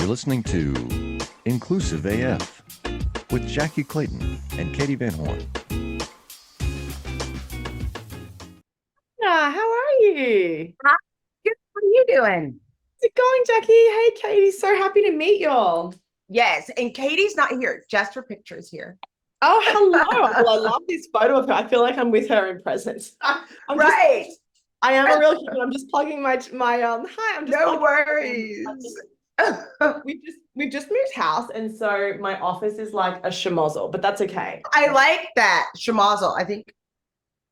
You're listening to Inclusive AF with Jackye Clayton and Katie Van Horn. How are you? Hi, good. What are you doing? How's it going, Jackie? Hey, Katie. So happy to meet y'all. Yes, and Katie's not here, just for pictures here. Oh, hello. Well, I love this photo of her. I feel like I'm with her in presence. Right. I am a real human. I'm just plugging my hi. I'm just No plugging worries. we've just moved house, and so my office is like a schmozzle, but that's okay. I like that. Schmozzle. I think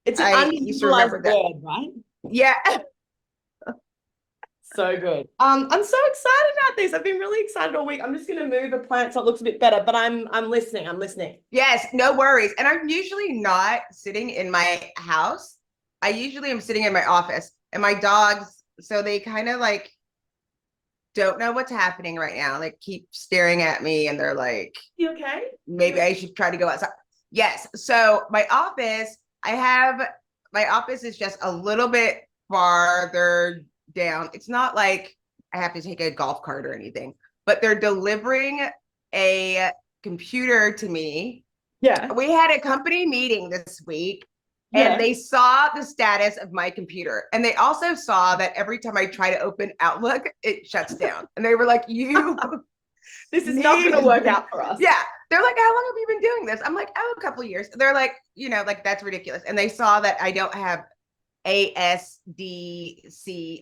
It's an I used to remember underutilized that. word, right? Yeah. So good. I'm so excited about this. I've been really excited all week. I'm just gonna move a plant so it looks a bit better, but I'm listening. I'm listening. Yes, no worries. And I'm usually not sitting in my house. I usually am sitting in my office, and my dogs, so they kind of like don't know what's happening right now. They keep staring at me, and they're like, You okay? maybe I should try to go outside. Yes. So my office is just a little bit farther down. It's not like I have to take a golf cart or anything, but they're delivering a computer to me. Yeah. We had a company meeting this week, Yeah. and they saw the status of my computer. And they also saw that every time I try to open Outlook, it shuts down. And they were like, this is not going to work out for us. Yeah. They're like, how long have you been doing this? I'm like, oh, a couple of years. They're like, like that's ridiculous. And they saw that I don't have ASDC,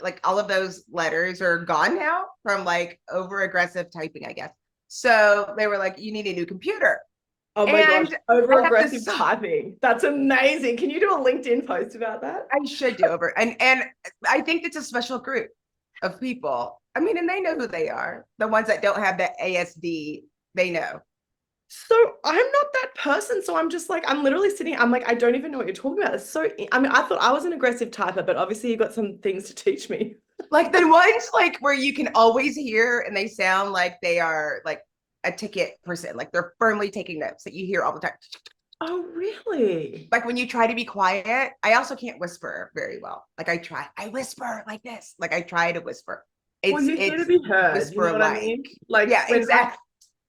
like all of those letters are gone now from like over aggressive typing, I guess. So they were like, you need a new computer. Oh my gosh, over aggressive to typing. That's amazing. Can you do a LinkedIn post about that? I should do over. And I think it's a special group of people. I mean, and they know who they are. The ones that don't have the ASD, they know. So I'm not that person. So I'm just like, I'm literally sitting, I'm like, I don't even know what you're talking about. It's so, I mean, I thought I was an aggressive typer, but obviously you've got some things to teach me. Like the ones like where you can always hear and they sound like they are like a ticket person, like they're firmly taking notes that you hear all the time. Oh, really? Like when you try to be quiet, I also can't whisper very well. Like I whisper like this. Like I try to whisper. Well, you need to be heard. Whisper, you know what I mean? Like, yeah, exactly.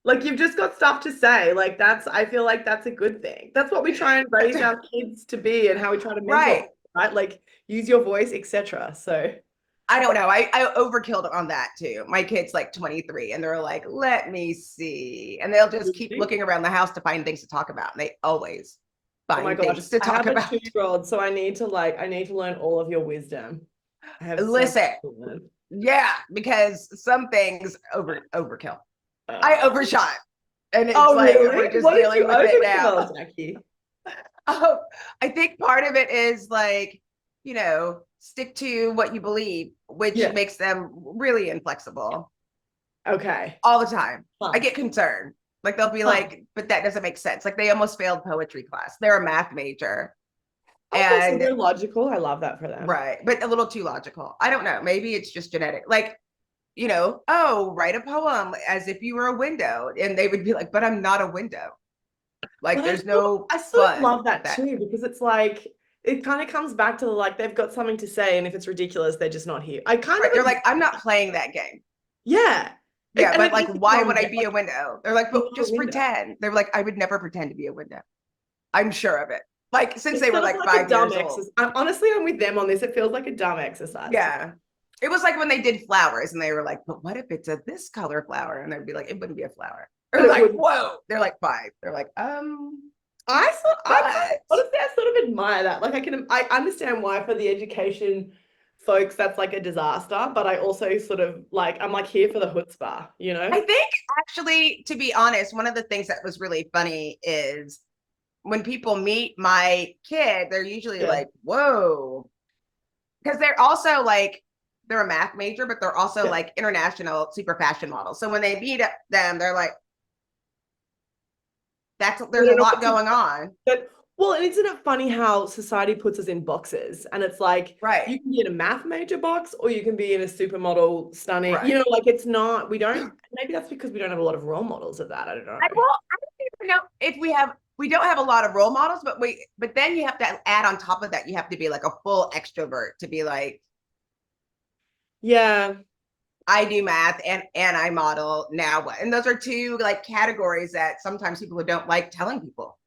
Like you've just got stuff to say. Like I feel like that's a good thing. That's what we try and raise our kids to be, and how we try to mentor, right? Like use your voice, etc. So I don't know. I overkilled on that too. My kid's like 23 and they're like, let me see. And they'll just keep looking around the house to find things to talk about. And they always find things to talk about. I have a 2-year-old, so I need to learn all of your wisdom. Listen, yeah, because some things overkill. I overshot. And it's like really? we're just dealing with it now. Jackie? Oh, I think part of it is like, stick to what you believe, which makes them really inflexible. Okay. All the time. I get concerned. Like they'll be like, but that doesn't make sense. Like they almost failed poetry class. They're a math major. And they're logical. I love that for them. Right. But a little too logical. I don't know. Maybe it's just genetic. Like, write a poem as if you were a window. And they would be like, but I'm not a window. Like but there's no I sort of love that too, because it's like it kind of comes back to like they've got something to say, and if it's ridiculous, they're just not here. They're like, I'm not playing that game. Yeah. Yeah, but like, why would I be a window? They're like, but just pretend. They're like, I would never pretend to be a window. I'm sure of it. Like since they were like 5 years old. Honestly, I'm with them on this. It feels like a dumb exercise. Yeah. It was like when they did flowers and they were like, but what if it's this color flower? And they'd be like, it wouldn't be a flower. Or like, whoa. They're like 5. They're like, honestly, I sort of admire that. Like I understand why for the education folks that's like a disaster, but I also sort of like I'm like here for the chutzpah, I think actually, to be honest, one of the things that was really funny is when people meet my kid, they're usually like, whoa. Because they're also like, they're a math major, but they're also like international super fashion models. So when they meet them, they're like, there's a lot going on. Well, and isn't it funny how society puts us in boxes? And it's like, you can be in a math major box or you can be in a supermodel stunning, like it's not, maybe that's because we don't have a lot of role models of that. I don't know. I don't even know if we don't have a lot of role models, but then you have to add on top of that, you have to be like a full extrovert to be like. Yeah. I do math and I model now. And those are two like categories that sometimes people don't like telling people.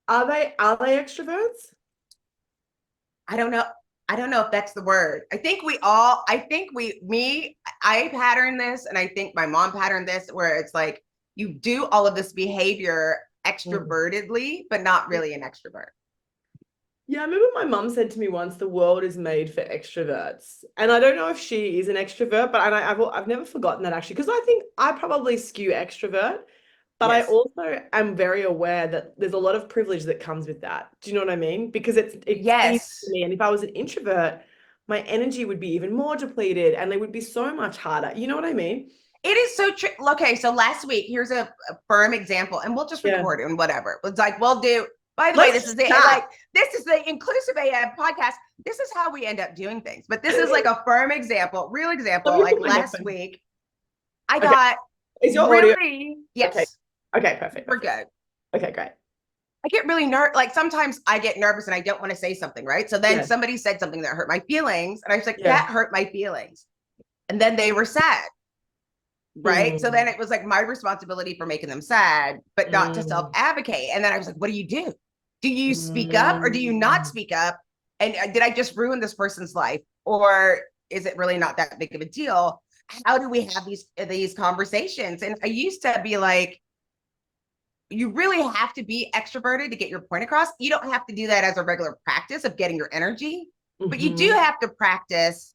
Are they extroverts? I don't know. I don't know if that's the word. I pattern this, and I think my mom patterned this, where it's like you do all of this behavior extrovertedly, but not really an extrovert. Yeah, I remember my mum said to me once, the world is made for extroverts. And I don't know if she is an extrovert, but I've never forgotten that actually, because I think I probably skew extrovert, but I Yes. also am very aware that there's a lot of privilege that comes with that. Do you know what I mean? Because it's Yes. easy to me. And if I was an introvert, my energy would be even more depleted and they would be so much harder. You know what I mean? It is so true. Okay, so last week, here's a firm example, and we'll just record it and whatever. It's like, we'll do, by the way, this is the Inclusive AF podcast. This is how we end up doing things. But this is like a firm example, real example. Like last week, I got is your really, audio? yes. Okay, perfect. We're good. Okay, great. I get really nervous. Like sometimes I get nervous and I don't want to say something, right? So then somebody said something that hurt my feelings. And I was like, that hurt my feelings. And then they were sad. Right. So then it was like my responsibility for making them sad, but not to self-advocate. And then I was like, what do you do? Do you speak up or do you not speak up? And did I just ruin this person's life? Or is it really not that big of a deal? How do we have these conversations? And I used to be like, you really have to be extroverted to get your point across. You don't have to do that as a regular practice of getting your energy, but you do have to practice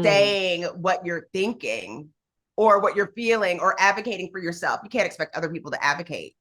saying what you're thinking or what you're feeling or advocating for yourself. You can't expect other people to advocate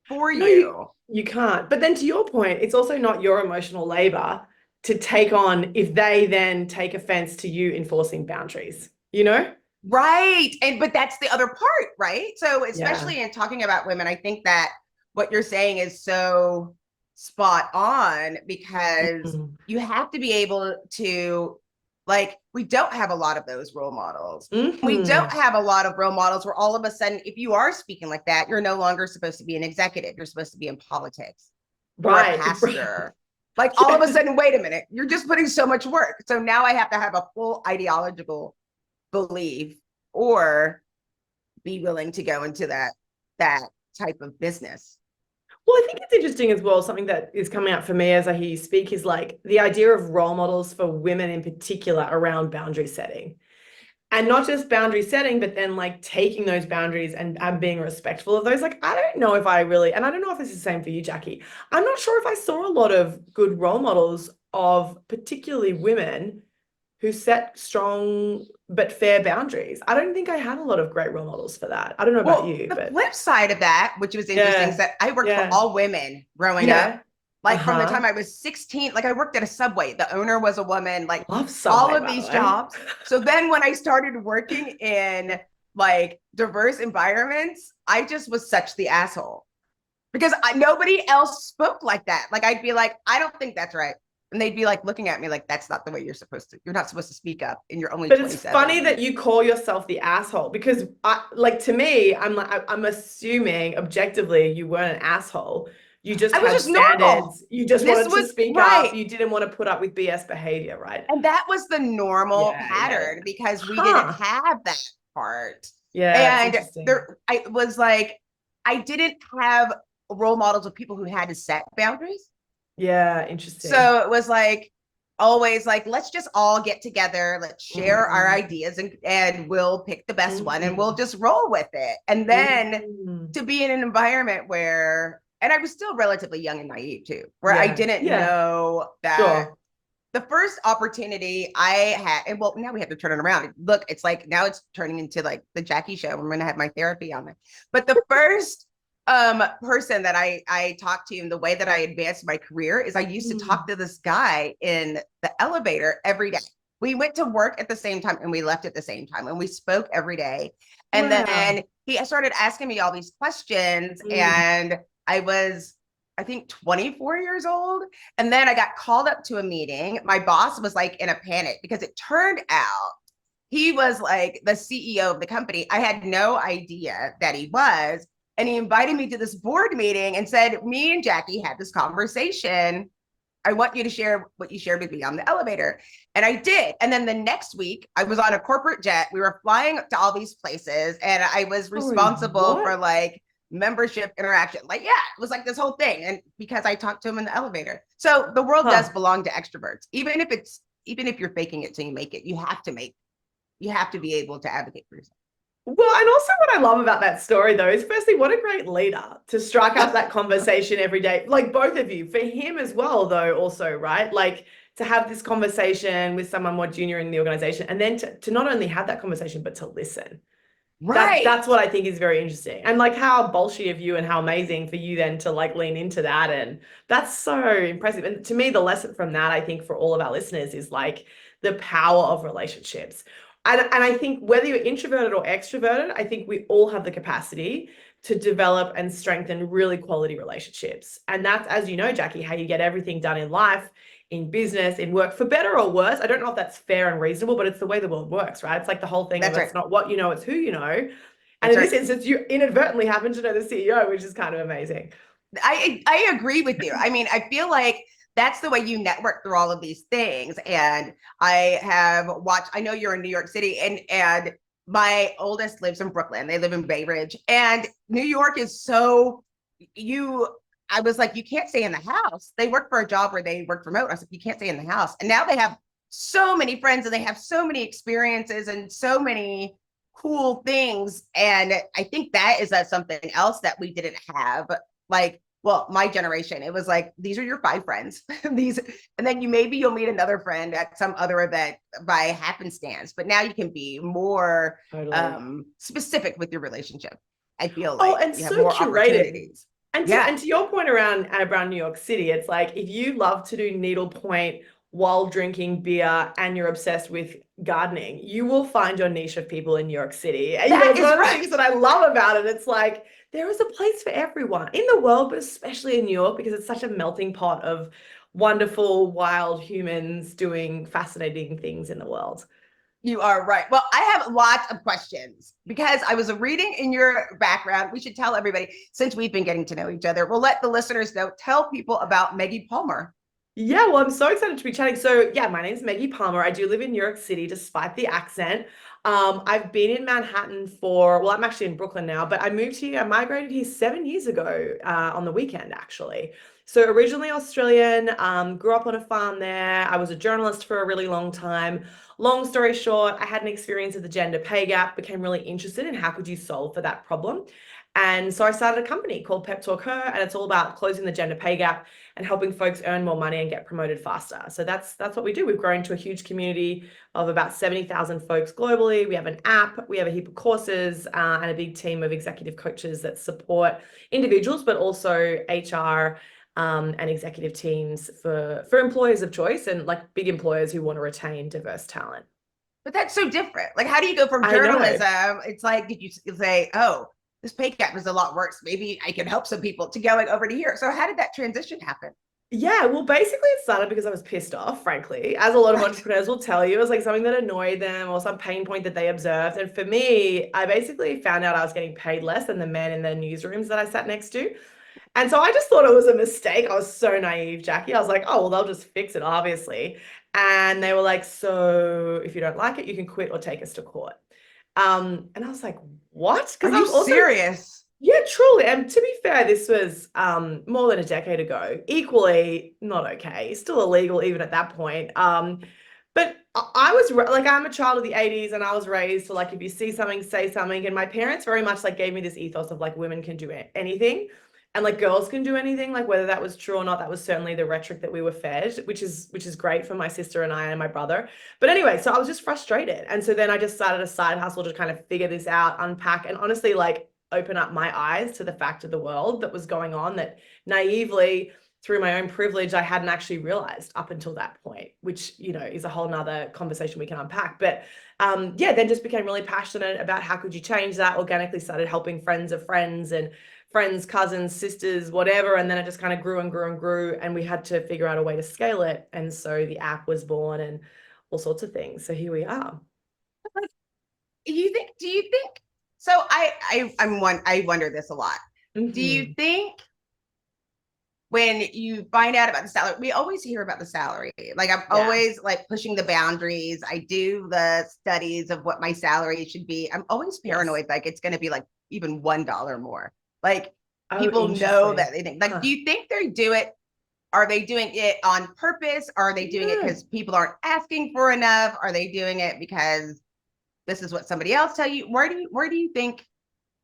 for you. You can't. But then to your point, it's also not your emotional labor to take on if they then take offense to you enforcing boundaries, you know? Right. But that's the other part, right? So especially in talking about women, I think that what you're saying is so spot on, because you have to be able to, like, we don't have a lot of those role models. We don't have a lot of role models where all of a sudden, if you are speaking like that, you're no longer supposed to be an executive. You're supposed to be in politics or a pastor. Like all of a sudden, wait a minute, you're just putting so much work. So now I have to have a full ideological belief or be willing to go into that type of business. Well, I think it's interesting as well. Something that is coming out for me as I hear you speak is like the idea of role models for women in particular around boundary setting. And not just boundary setting, but then like taking those boundaries and being respectful of those. Like, I don't know if I really, and I don't know if this is the same for you, Jackye. I'm not sure if I saw a lot of good role models of particularly women who set strong but fair boundaries. I don't think I had a lot of great role models for that. I don't know about you. The flip side of that, which was interesting, is that I worked for all women growing up. Like from the time I was 16, like I worked at a Subway. The owner was a woman, like all of these jobs. So then when I started working in like diverse environments, I just was such the asshole because nobody else spoke like that. Like I'd be like, I don't think that's right. And they'd be like looking at me like, that's not the way you're supposed to. You're not supposed to speak up and you're only 27. But it's funny that you call yourself the asshole because to me, I'm assuming objectively you weren't an asshole. You just had standards. Normal. You just wanted to speak up. You didn't want to put up with BS behavior, right? And that was the normal pattern because we didn't have that part. Yeah. And I was like, I didn't have role models of people who had to set boundaries. Yeah, interesting. So it was like always like, let's just all get together, let's share our ideas and we'll pick the best one and we'll just roll with it. And then to be in an environment where, and I was still relatively young and naive too, where I didn't know that the first opportunity I had, and well, now we have to turn it around. Look, it's like, now it's turning into like the Jackye show. I'm going to have my therapy on there. But the first person that I talked to and the way that I advanced my career is I used to talk to this guy in the elevator every day. We went to work at the same time and we left at the same time and we spoke every day. And then he started asking me all these questions and I was, I think 24 years old. And then I got called up to a meeting. My boss was like in a panic because it turned out he was like the CEO of the company. I had no idea that he was. And he invited me to this board meeting and said, me and Jackye had this conversation I want you to share what you shared with me on the elevator. And I did. And then the next week I was on a corporate jet. We were flying to all these places and I was responsible for like membership interaction. Like, yeah, it was like this whole thing. And because I talked to him in the elevator. So the world does belong to extroverts, even if you're faking it till you make it, you have to be able to advocate for yourself. Well, and also what I love about that story, though, is firstly, what a great leader to strike up that conversation every day. Like both of you, for him as well, though, also, right? Like to have this conversation with someone more junior in the organization and then to not only have that conversation, but to listen. Right. That's what I think is very interesting. And like how bolshy of you and how amazing for you then to like lean into that. And that's so impressive. And to me, the lesson from that, I think for all of our listeners is like the power of relationships. And I think whether you're introverted or extroverted, I think we all have the capacity to develop and strengthen really quality relationships. And that's, as you know, Jackye, how you get everything done in life, in business, in work, for better or worse. I don't know if that's fair and reasonable, but it's the way the world works, right? It's like the whole thing of it's not what you know, it's who you know. And in this instance, you inadvertently happen to know the CEO, which is kind of amazing. I agree with you. I mean, I feel like that's the way you network through all of these things. And I have watched, I know you're in New York City and my oldest lives in Brooklyn. They live in Bay Ridge and New York is so I was like, you can't stay in the house. They work for a job where they work remote. I was like, you can't stay in the house. And now they have so many friends and they have so many experiences and so many cool things. And I think that is something else that we didn't have. Like, well, my generation, it was like, these are your 5 friends. And then you'll meet another friend at some other event by happenstance. But now you can be more specific with your relationship. I feel like and you so have more curated. Opportunities. And to your point around New York City, it's like if you love to do needlepoint while drinking beer and you're obsessed with gardening, you will find your niche of people in New York City. And that is one of the things that I love about it. It's like there is a place for everyone in the world, but especially in New York, because it's such a melting pot of wonderful, wild humans doing fascinating things in the world. You are right. Well, I have lots of questions because I was reading in your background. We should tell everybody, since we've been getting to know each other, we'll let the listeners know, tell people about Meggie Palmer. Yeah, well, I'm so excited to be chatting. So yeah, my name's Meggie Palmer. I do live in New York City, despite the accent. I've been in Manhattan I'm actually in Brooklyn now, but I migrated here 7 years ago on the weekend, actually. So originally Australian, grew up on a farm there. I was a journalist for a really long time. Long story short, I had an experience of the gender pay gap, became really interested in how could you solve for that problem. And so I started a company called PepTalkHer, and it's all about closing the gender pay gap and helping folks earn more money and get promoted faster. So that's what we do. We've grown to a huge community of about 70,000 folks globally. We have an app, we have a heap of courses, and a big team of executive coaches that support individuals, but also HR and executive teams for employers of choice and like big employers who want to retain diverse talent. But that's so different. Like, how do you go from journalism? It's like, did you say, oh, this pay gap is a lot worse, maybe I can help some people, to going over to here? So how did that transition happen? Yeah, well, basically it started because I was pissed off, frankly, as a lot of entrepreneurs will tell you. It was like something that annoyed them or some pain point that they observed. And for me, I basically found out I was getting paid less than the men in the newsrooms that I sat next to. And so I just thought it was a mistake. I was so naive, Jackye. I was like, oh, well, they'll just fix it, obviously. And they were like, so if you don't like it, you can quit or take us to court. And I was like, what? Because I was also serious. Yeah, truly. And to be fair, this was more than a decade ago. Equally not okay. Still illegal even at that point. But I was like, I'm a child of the 80s and I was raised to like, if you see something, say something. And my parents very much like gave me this ethos of like women can do anything and like girls can do anything. Like whether that was true or not, that was certainly the rhetoric that we were fed, which is great for my sister and I and my brother. But anyway, so I was just frustrated. And so then I just started a side hustle to kind of figure this out, unpack, and honestly like open up my eyes to the fact of the world that was going on that naively through my own privilege I hadn't actually realized up until that point, which is a whole nother conversation we can unpack. But then just became really passionate about how could you change that. Organically started helping friends of friends and friends, cousins, sisters, whatever, and then it just kind of grew and grew and grew, and we had to figure out a way to scale it. And so the app was born and all sorts of things. So here we are. Do you think so? I wonder this a lot. Mm-hmm. Do you think when you find out about the salary, we always hear about the salary. Like I'm always like pushing the boundaries. I do the studies of what my salary should be. I'm always paranoid, like it's going to be like even $1 more. Like people know that they think, like, do you think they do it? Are they doing it on purpose? Are they doing it because people aren't asking for enough? Are they doing it because this is what somebody else tell you? Where do you think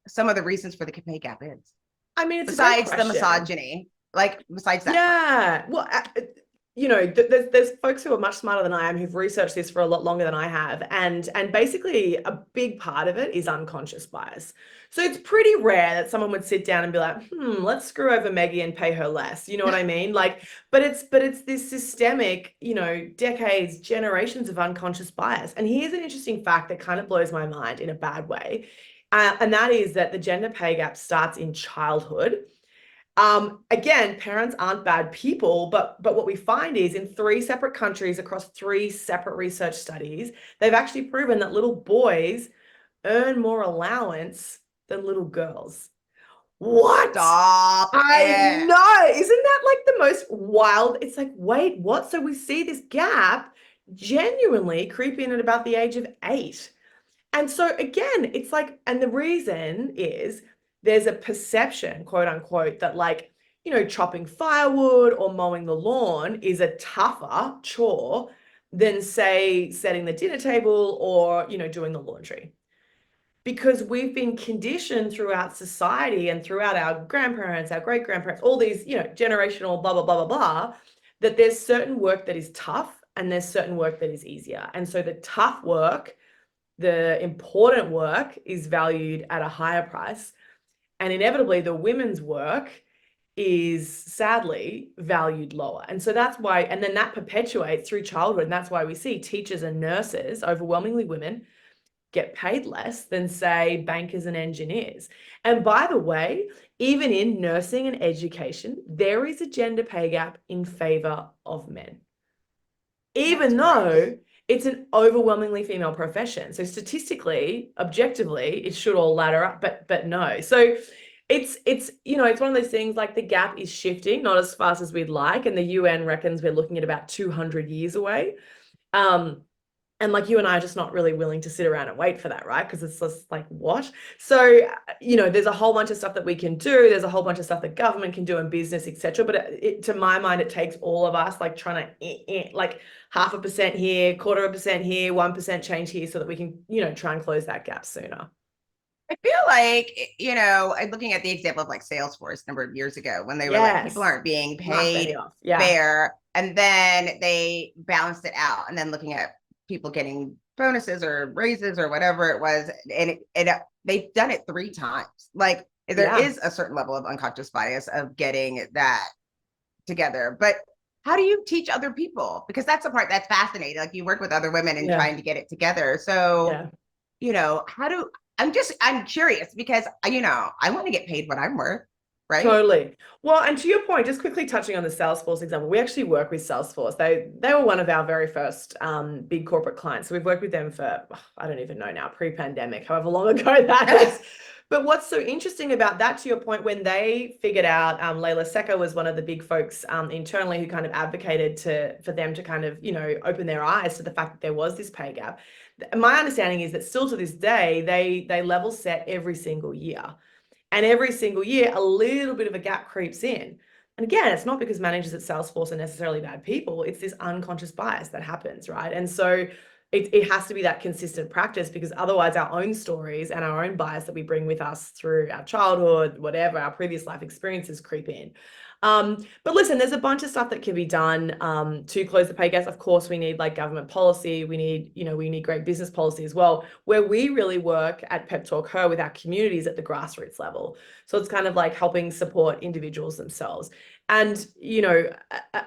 some of the reasons for the pay gap is? I mean, it's besides the misogyny, like besides that. Yeah. Well, you know, there's folks who are much smarter than I am who've researched this for a lot longer than I have. And basically a big part of it is unconscious bias. So it's pretty rare that someone would sit down and be like, let's screw over Meggie and pay her less. You know what I mean? Like, but it's this systemic, you know, decades, generations of unconscious bias. And here's an interesting fact that kind of blows my mind in a bad way. And that is that the gender pay gap starts in childhood. Again, parents aren't bad people, but what we find is in 3 separate countries across 3 separate research studies, they've actually proven that little boys earn more allowance than little girls. What? Stop I know. Isn't that like the most wild? It's like, wait, what? So we see this gap genuinely creep in at about the age of 8. And so again, it's like, and the reason is there's a perception, quote unquote, that like, you know, chopping firewood or mowing the lawn is a tougher chore than say setting the dinner table or, you know, doing the laundry. Because we've been conditioned throughout society and throughout our grandparents, our great grandparents, all these, you know, generational blah, blah, blah, blah, blah, that there's certain work that is tough and there's certain work that is easier. And so the tough work, the important work is valued at a higher price. And inevitably, the women's work is sadly valued lower. And so that's why, and then that perpetuates through childhood. And that's why we see teachers and nurses, overwhelmingly women, get paid less than, say, bankers and engineers. And by the way, even in nursing and education, there is a gender pay gap in favor of men. Even though it's an overwhelmingly female profession. So statistically, objectively, it should all ladder up, but no. So it's you know, it's one of those things like the gap is shifting, not as fast as we'd like. And the UN reckons we're looking at about 200 years away. And like you and I are just not really willing to sit around and wait for that, right? Because it's just like, what? So, you know, there's a whole bunch of stuff that we can do. There's a whole bunch of stuff that government can do in business, etc. But to my mind, it takes all of us like trying to like 0.5% here, 0.25% here, 1% change here so that we can, you know, try and close that gap sooner. I feel like, you know, I'm looking at the example of like Salesforce a number of years ago when they were like, people aren't being paid fair. And then they balanced it out. And then looking at people getting bonuses or raises or whatever it was, and they've done it 3 times. Like there is a certain level of unconscious bias of getting that together. But how do you teach other people? Because that's the part that's fascinating. Like you work with other women and trying to get it together. So, you know, I'm curious because, you know, I want to get paid what I'm worth. Right? Totally. Well, and to your point, just quickly touching on the Salesforce example, we actually work with Salesforce. They were one of our very first big corporate clients. So we've worked with them for, I don't even know now, pre-pandemic, however long ago that is. But what's so interesting about that, to your point, when they figured out, Layla Secker was one of the big folks internally who kind of advocated for them to kind of, you know, open their eyes to the fact that there was this pay gap. My understanding is that still to this day, they level set every single year. And every single year, a little bit of a gap creeps in. And again, it's not because managers at Salesforce are necessarily bad people. It's this unconscious bias that happens, right? And so it has to be that consistent practice, because otherwise our own stories and our own bias that we bring with us through our childhood, whatever, our previous life experiences creep in. But listen, there's a bunch of stuff that can be done to close the pay gap. Of course, we need like government policy. We need great business policy as well. Where we really work at PepTalkHer with our communities at the grassroots level. So it's kind of like helping support individuals themselves. And, you know,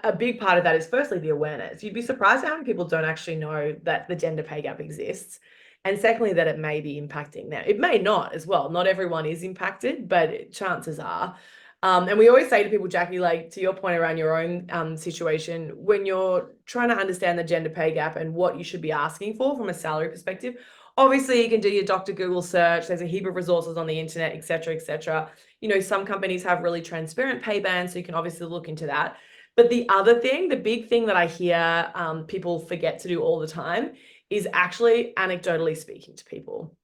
a big part of that is firstly the awareness. You'd be surprised how many people don't actually know that the gender pay gap exists. And secondly, that it may be impacting them. It may not as well. Not everyone is impacted, but chances are. And we always say to people, Jackye, like to your point around your own situation, when you're trying to understand the gender pay gap and what you should be asking for from a salary perspective, Obviously, you can do your Dr. Google search. There's a heap of resources on the internet, et cetera, et cetera. You know, some companies have really transparent pay bands, so you can obviously look into that. But the other thing, the big thing that I hear people forget to do all the time is actually anecdotally speaking to people.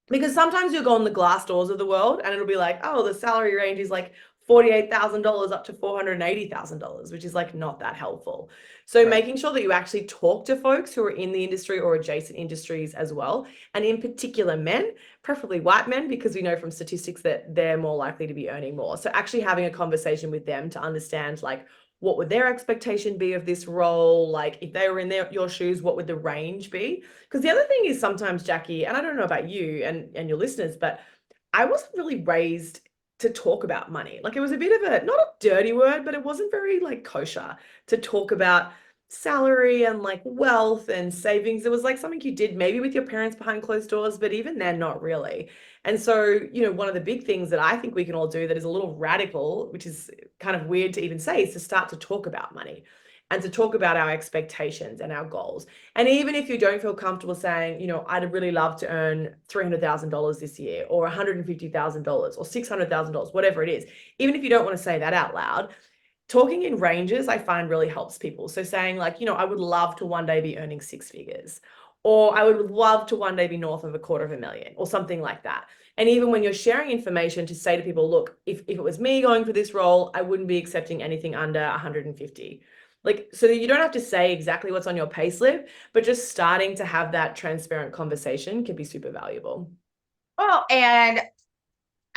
Because sometimes you'll go on the Glassdoors of the world and it'll be like, oh, the salary range is like $48,000 up to $480,000, which is like not that helpful. So making sure that you actually talk to folks who are in the industry or adjacent industries as well. And in particular, men, preferably white men, because we know from statistics that they're more likely to be earning more. So actually having a conversation with them to understand like, what would their expectation be of this role? Like if they were in your shoes, what would the range be? Because the other thing is sometimes, Jackye, and I don't know about you and your listeners, but I wasn't really raised to talk about money. Like it was a bit of a, not a dirty word, but it wasn't very like kosher to talk about salary and like wealth and savings. It was like something you did maybe with your parents behind closed doors, but even then, not really. And so, you know, one of the big things that I think we can all do that is a little radical, which is kind of weird to even say, is to start to talk about money and to talk about our expectations and our goals. And even if you don't feel comfortable saying, you know, I'd really love to earn $300,000 this year or $150,000 or $600,000, whatever it is, even if you don't want to say that out loud, talking in ranges, I find really helps people. So saying like, you know, I would love to one day be earning six figures, or I would love to one day be north of $250,000 or something like that. And even when you're sharing information to say to people, look, if it was me going for this role, I wouldn't be accepting anything under 150. Like, so that you don't have to say exactly what's on your payslip, but just starting to have that transparent conversation can be super valuable. Well, and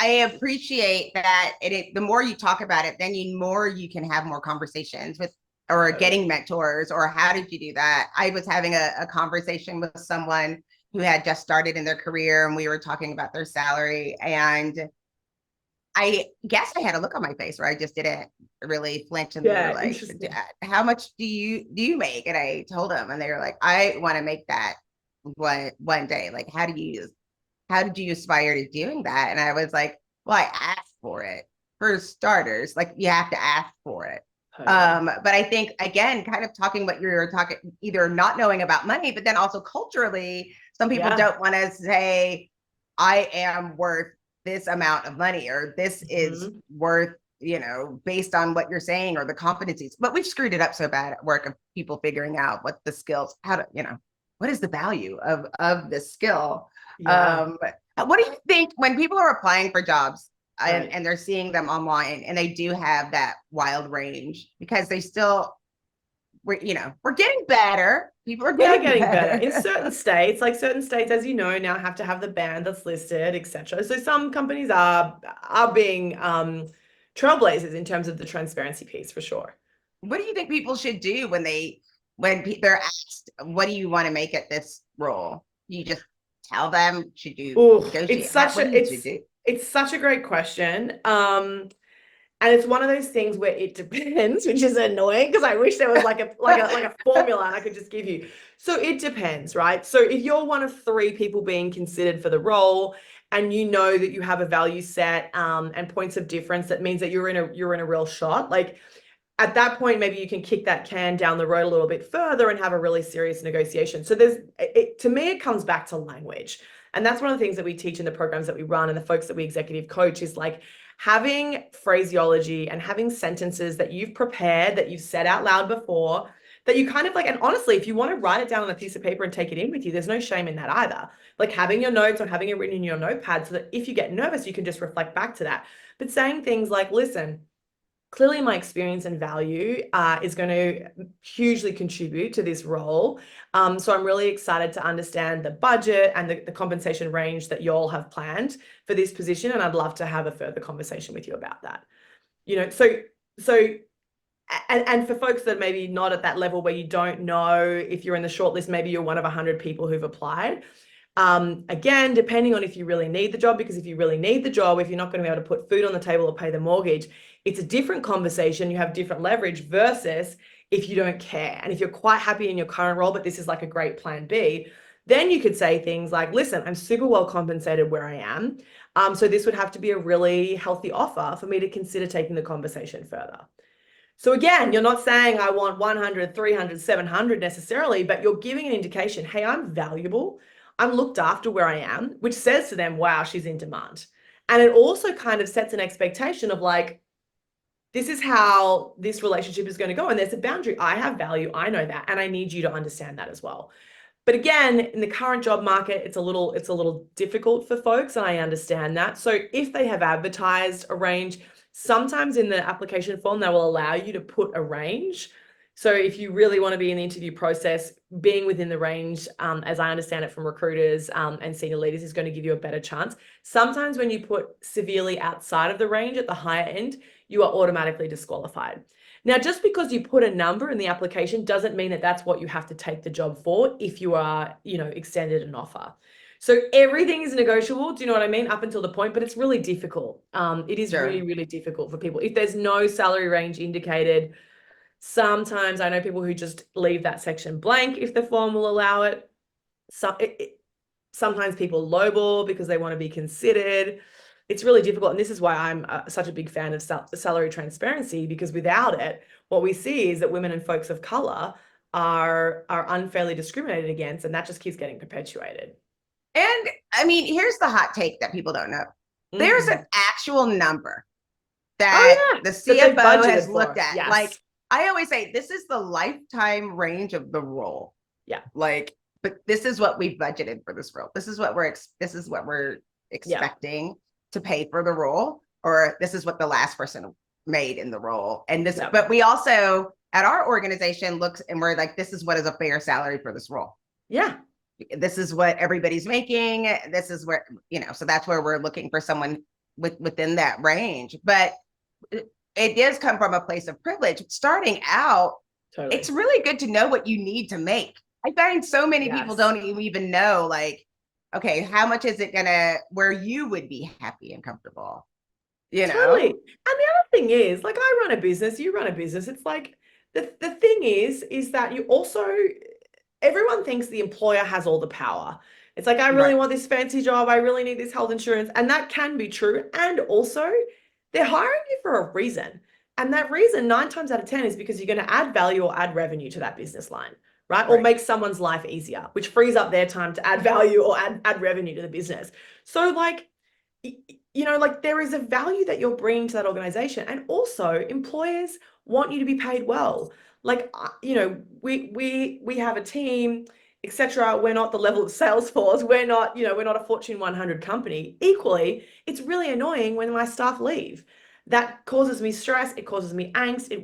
I appreciate that the more you talk about it, then more you can have more conversations with, or getting mentors, or how did you do that? I was having a conversation with someone who had just started in their career, and we were talking about their salary, and I guess I had a look on my face where I just didn't really flinch, and they were like, how much do you make? And I told them, and they were like, I want to make that one day. Like, how did you aspire to doing that? And I was like, well, I asked for it. For starters, like you have to ask for it. But I think, again, kind of talking what you're talking, either not knowing about money, but then also culturally, some people don't want to say, I am worth this amount of money, or this is worth, you know, based on what you're saying or the competencies. But we've screwed it up so bad at work of people figuring out what the skills, how to, you know, what is the value of this skill? What do you think when people are applying for jobs and they're seeing them online and they do have that wild range, because they still, we're getting better. People are getting better in certain states. Like certain states, as you know, now have to have the band that's listed, etc. So some companies are being trailblazers in terms of the transparency piece, for sure. What do you think people should do when they're asked, what do you want to make at this role? You just tell them, should you negotiate? It's such a great question. And it's one of those things where it depends, which is annoying because I wish there was like a formula and I could just give you. So it depends, right? So if you're one of three people being considered for the role, and you know that you have a value set and points of difference, that means that you're in a real shot. Like at that point, maybe you can kick that can down the road a little bit further and have a really serious negotiation. So to me, it comes back to language. And that's one of the things that we teach in the programs that we run and the folks that we executive coach is like having phraseology and having sentences that you've prepared, that you've said out loud before, that you kind of like, and honestly, if you want to write it down on a piece of paper and take it in with you, there's no shame in that either. Like having your notes or having it written in your notepad so that if you get nervous, you can just reflect back to that. But saying things like, listen, clearly my experience and value is going to hugely contribute to this role. So I'm really excited to understand the budget and the compensation range that you all have planned for this position. And I'd love to have a further conversation with you about that. You know, and for folks that maybe not at that level where you don't know if you're in the shortlist, maybe you're one of 100 people who've applied. Again, depending on if you really need the job, because if you really need the job, if you're not going to be able to put food on the table or pay the mortgage, it's a different conversation. You have different leverage versus if you don't care. And if you're quite happy in your current role, but this is like a great plan B, then you could say things like, listen, I'm super well compensated where I am. So this would have to be a really healthy offer for me to consider taking the conversation further. So again, you're not saying I want 100, 300, 700 necessarily, but you're giving an indication, hey, I'm valuable. I'm looked after where I am, which says to them, wow, she's in demand. And it also kind of sets an expectation of like, this is how this relationship is going to go. And there's a boundary. I have value. I know that. And I need you to understand that as well. But again, in the current job market, it's a little difficult for folks, and I understand that. So if they have advertised a range, sometimes in the application form, they will allow you to put a range. So if you really want to be in the interview process, being within the range, as I understand it from recruiters and senior leaders, is going to give you a better chance. Sometimes when you put severely outside of the range at the higher end, you are automatically disqualified. Now, just because you put a number in the application doesn't mean that that's what you have to take the job for if you are, extended an offer. So everything is negotiable. Do you know what I mean? Up until the point, but it's really difficult. It is really, really difficult for people. If there's no salary range indicated, sometimes I know people who just leave that section blank if the form will allow it. Sometimes people lowball because they want to be considered. It's really difficult. And this is why I'm such a big fan of salary transparency, because without it, what we see is that women and folks of color are unfairly discriminated against, and that just keeps getting perpetuated. And I mean, here's the hot take that people don't know. There's an actual number that the CFO has looked at. Yes. Like I always say, this is the lifetime range of the role. Yeah. Like, but this is what we budgeted for this role. This is what we're expecting to pay for the role, or this is what the last person made in the role. And this, but we also at our organization looks and we're like, this is what is a fair salary for this role. Yeah. This is what everybody's making. This is where, so that's where we're looking for someone within that range. But it does come from a place of privilege. Starting out, It's really good to know what you need to make. I find so many people don't even know, like, okay, how much is it gonna, where you would be happy and comfortable, Totally. And the other thing is, like, I run a business, you run a business. It's like, the thing is that you also, everyone thinks the employer has all the power. It's like, I really want this fancy job. I really need this health insurance. And that can be true. And also, they're hiring you for a reason. And that reason, 9 times out of 10, is because you're going to add value or add revenue to that business line, right? Or make someone's life easier, which frees up their time to add value or add revenue to the business. So like, like there is a value that you're bringing to that organization. And also employers want you to be paid well. Like, we have a team, etc. We're not the level of Salesforce. We're not a Fortune 100 company. Equally, it's really annoying when my staff leave. That causes me stress. It causes me angst. It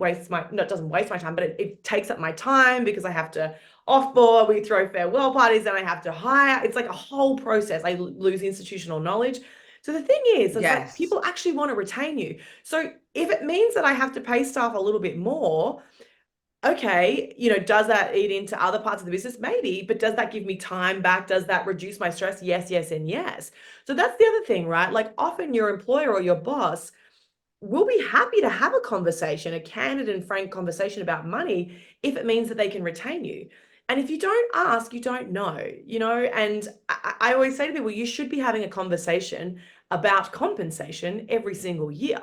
doesn't waste my time, but it takes up my time because I have to offboard. We throw farewell parties, and I have to hire. It's like a whole process. I lose institutional knowledge. So the thing is, it's like people actually want to retain you. So if it means that I have to pay staff a little bit more, okay, does that eat into other parts of the business? Maybe, but does that give me time back? Does that reduce my stress? Yes, yes, and yes. So that's the other thing, right? Like often your employer or your boss will be happy to have a conversation, a candid and frank conversation about money if it means that they can retain you. And if you don't ask, you don't know, and I always say to people, you should be having a conversation about compensation every single year.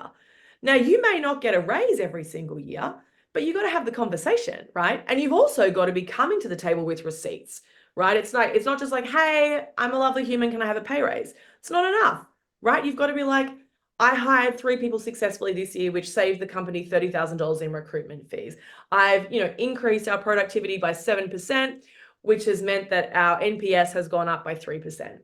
Now, you may not get a raise every single year, but you got to have the conversation, right? And you've also got to be coming to the table with receipts, right? It's not just like, hey, I'm a lovely human, can I have a pay raise? It's not enough, right? You've got to be like, I hired 3 people successfully this year, which saved the company $30,000 in recruitment fees. I've, increased our productivity by 7%, which has meant that our NPS has gone up by 3%.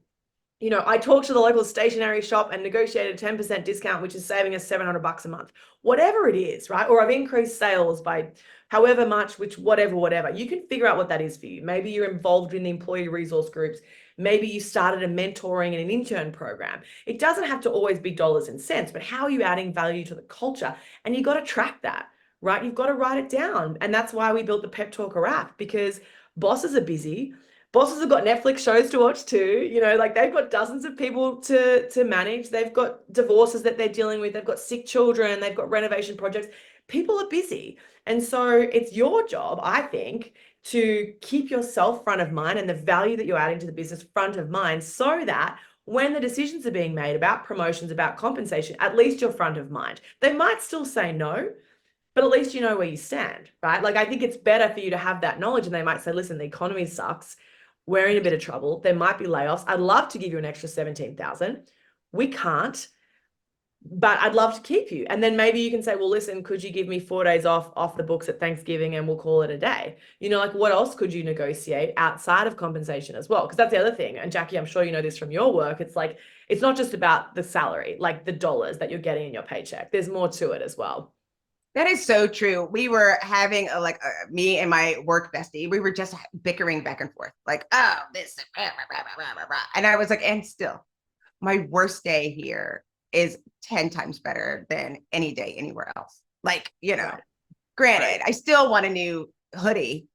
I talked to the local stationery shop and negotiated a 10% discount, which is saving us $700 a month. Whatever it is, right? Or I've increased sales by however much, which whatever. You can figure out what that is for you. Maybe you're involved in the employee resource groups. Maybe you started a mentoring and an intern program. It doesn't have to always be dollars and cents, but how are you adding value to the culture? And you got to track that, right? You've got to write it down. And that's why we built the PepTalkHer app, because bosses are busy. Bosses have got Netflix shows to watch too. Like they've got dozens of people to manage. They've got divorces that they're dealing with. They've got sick children. They've got renovation projects. People are busy. And so it's your job, I think, to keep yourself front of mind and the value that you're adding to the business front of mind, so that when the decisions are being made about promotions, about compensation, at least you're front of mind. They might still say no, but at least you know where you stand, right? Like I think it's better for you to have that knowledge, and they might say, listen, the economy sucks. we're in a bit of trouble. There might be layoffs. I'd love to give you an extra 17,000. We can't, but I'd love to keep you. And then maybe you can say, well, listen, could you give me 4 days off the books at Thanksgiving and we'll call it a day? You know, like what else could you negotiate outside of compensation as well? Because that's the other thing. And Jackye, I'm sure you know this from your work. It's like, it's not just about the salary, like the dollars that you're getting in your paycheck. There's more to it as well. That is so true. We were having me and my work bestie, we were just bickering back and forth, like, oh, this, rah, rah, rah, rah, rah. And I was like, and still, my worst day here is 10 times better than any day anywhere else. Like, you know, granted, I still want a new hoodie,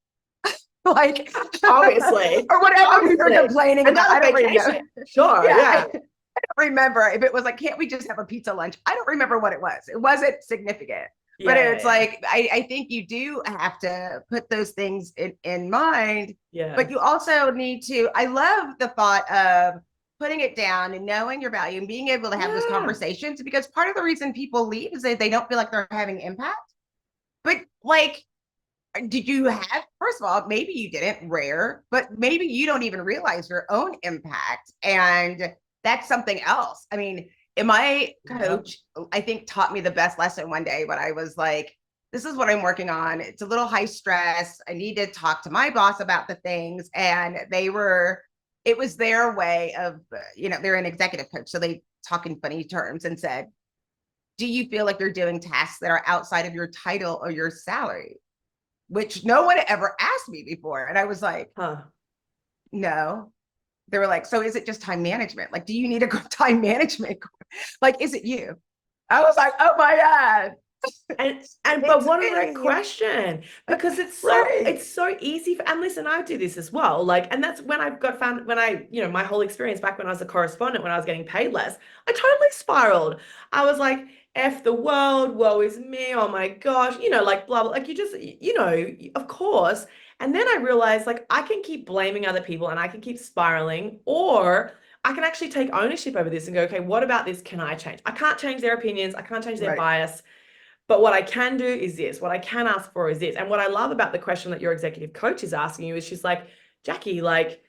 like obviously, or whatever we were complaining about. I don't remember. Sure, yeah. I don't remember if it was like, can't we just have a pizza lunch? I don't remember what it was. It wasn't significant. But it's like, I think you do have to put those things in mind. Yeah. But you also need to, I love the thought of putting it down and knowing your value and being able to have those conversations, because part of the reason people leave is that they don't feel like they're having impact. But like, did you have, first of all, maybe you didn't, rare, but maybe you don't even realize your own impact. And that's something else. I mean, my coach, I think, taught me the best lesson one day when I was like, this is what I'm working on. It's a little high stress. I need to talk to my boss about the things. And it was their way of, you know, they're an executive coach. So they talk in funny terms and said, do you feel like you're doing tasks that are outside of your title or your salary? Which no one ever asked me before. And I was like, no. They were like, so is it just time management? Like, do you need a good time management? Like, is it you? I was like, oh my God. But what a great question, because it's so easy and listen, I do this as well. Like, and that's when you know, my whole experience back when I was a correspondent, when I was getting paid less, I totally spiraled. I was like, F the world, woe is me, oh my gosh, you know, like blah, blah, like you just, you know, of course. And then I realized like I can keep blaming other people and I can keep spiraling, or I can actually take ownership over this and go, okay, what about this can I change? I can't change their opinions. I can't change their bias. But what I can do is this. What I can ask for is this. And what I love about the question that your executive coach is asking you is she's like, Jackye, like,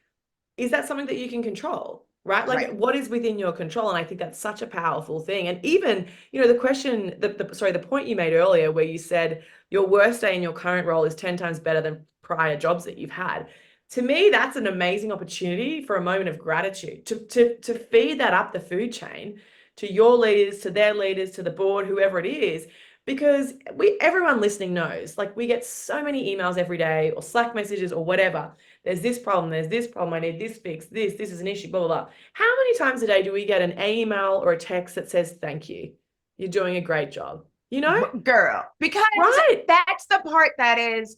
is that something that you can control? Right? Like, what is within your control? And I think that's such a powerful thing. And even, you know, the question, the point you made earlier where you said your worst day in your current role is 10 times better than prior jobs that you've had. To me, that's an amazing opportunity for a moment of gratitude to feed that up the food chain to your leaders, to their leaders, to the board, whoever it is. Because everyone listening knows, like we get so many emails every day or Slack messages or whatever. There's this problem, I need this fixed, this is an issue, blah, blah, blah. How many times a day do we get an email or a text that says, thank you, you're doing a great job, you know? Girl, because that's the part that is,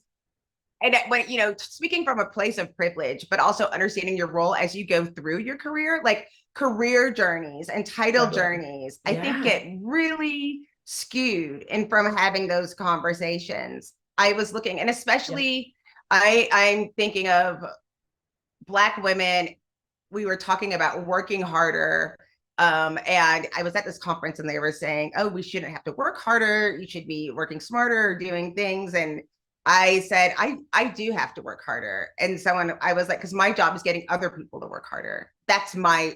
and when, you know, speaking from a place of privilege, but also understanding your role as you go through your career, like career journeys and title journeys, I think get really skewed and from having those conversations. I was looking, and especially I'm thinking of Black women. We were talking about working harder. And I was at this conference and they were saying, oh, we shouldn't have to work harder. You should be working smarter, doing things. And I said, I do have to work harder. And I was like, because my job is getting other people to work harder. That's my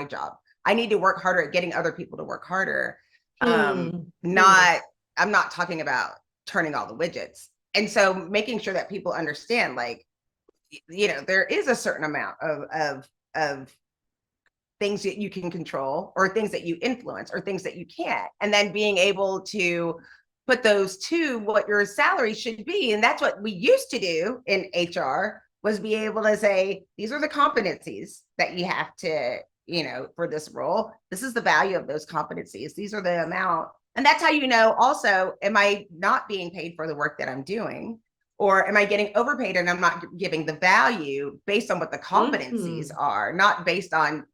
job. I need to work harder at getting other people to work harder. I'm not talking about turning all the widgets. And so making sure that people understand, like, you know, there is a certain amount of things that you can control or things that you influence or things that you can't. And then being able to put those to what your salary should be. And that's what we used to do in HR, was be able to say, these are the competencies that you have to, you know, for this role. This is the value of those competencies. These are the amount. And that's how you know also, am I not being paid for the work that I'm doing? Or am I getting overpaid and I'm not giving the value based on what the competencies are, not based on,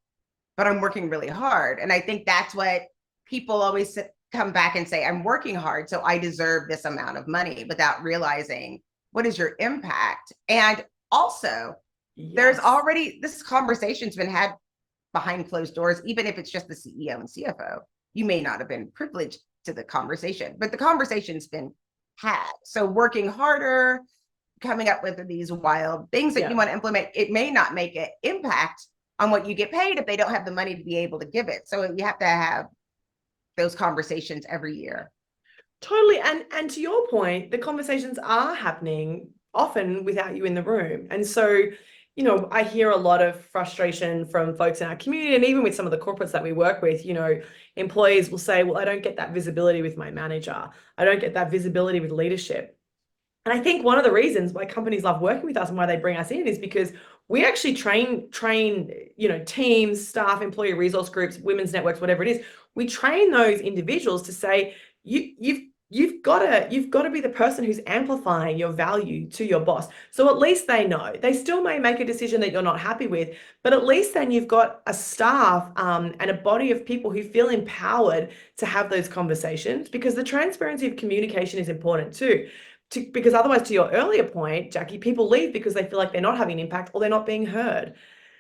but I'm working really hard. And I think that's what people always come back and say, I'm working hard, so I deserve this amount of money, without realizing what is your impact. And also, there's already, this conversation's been had behind closed doors, even if it's just the CEO and CFO. You may not have been privileged to the conversation, but the conversation's been had. So working harder, coming up with these wild things that you want to implement, it may not make an impact on what you get paid if they don't have the money to be able to give it. So you have to have those conversations every year. Totally. And to your point, the conversations are happening often without you in the room. And so, you know, I hear a lot of frustration from folks in our community, and even with some of the corporates that we work with, you know, employees will say, well, I don't get that visibility with my manager. I don't get that visibility with leadership. And I think one of the reasons why companies love working with us and why they bring us in is because we actually train, you know, teams, staff, employee resource groups, women's networks, whatever it is. We train those individuals to say, you've got to be the person who's amplifying your value to your boss. So at least they know. They still may make a decision that you're not happy with, but at least then you've got a staff and a body of people who feel empowered to have those conversations, because the transparency of communication is important too. Because otherwise, to your earlier point, Jackye, people leave because they feel like they're not having an impact or they're not being heard.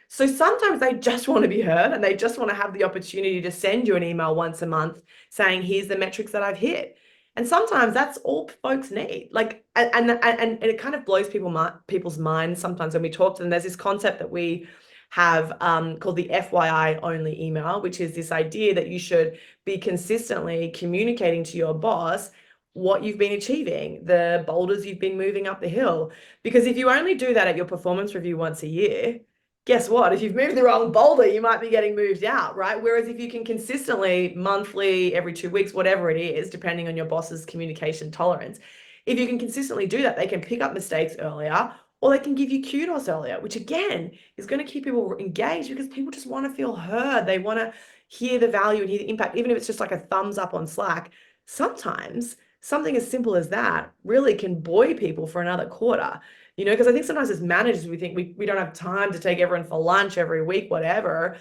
So sometimes they just want to be heard, and they just want to have the opportunity to send you an email once a month saying, here's the metrics that I've hit. And sometimes that's all folks need. Like, and it kind of blows people's minds sometimes when we talk to them. There's this concept that we have called the FYI only email, which is this idea that you should be consistently communicating to your boss what you've been achieving, the boulders you've been moving up the hill. Because if you only do that at your performance review once a year, guess what? If you've moved the wrong boulder, you might be getting moved out, right? Whereas if you can consistently, monthly, every 2 weeks, whatever it is, depending on your boss's communication tolerance, if you can consistently do that, they can pick up mistakes earlier, or they can give you kudos earlier, which again is going to keep people engaged, because people just want to feel heard. They want to hear the value and hear the impact, even if it's just like a thumbs up on Slack. Sometimes something as simple as that really can buoy people for another quarter. You know, because I think sometimes as managers, we think we don't have time to take everyone for lunch every week, whatever.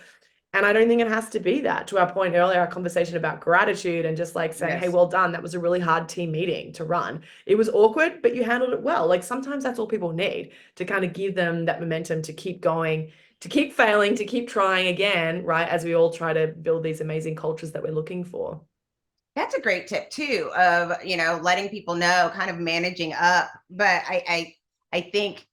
And I don't think it has to be that. To our point earlier, our conversation about gratitude and just like saying, hey, well done. That was a really hard team meeting to run. It was awkward, but you handled it well. Like sometimes that's all people need to kind of give them that momentum to keep going, to keep failing, to keep trying again, right? As we all try to build these amazing cultures that we're looking for. That's a great tip too, of, you know, letting people know, kind of managing up. But I think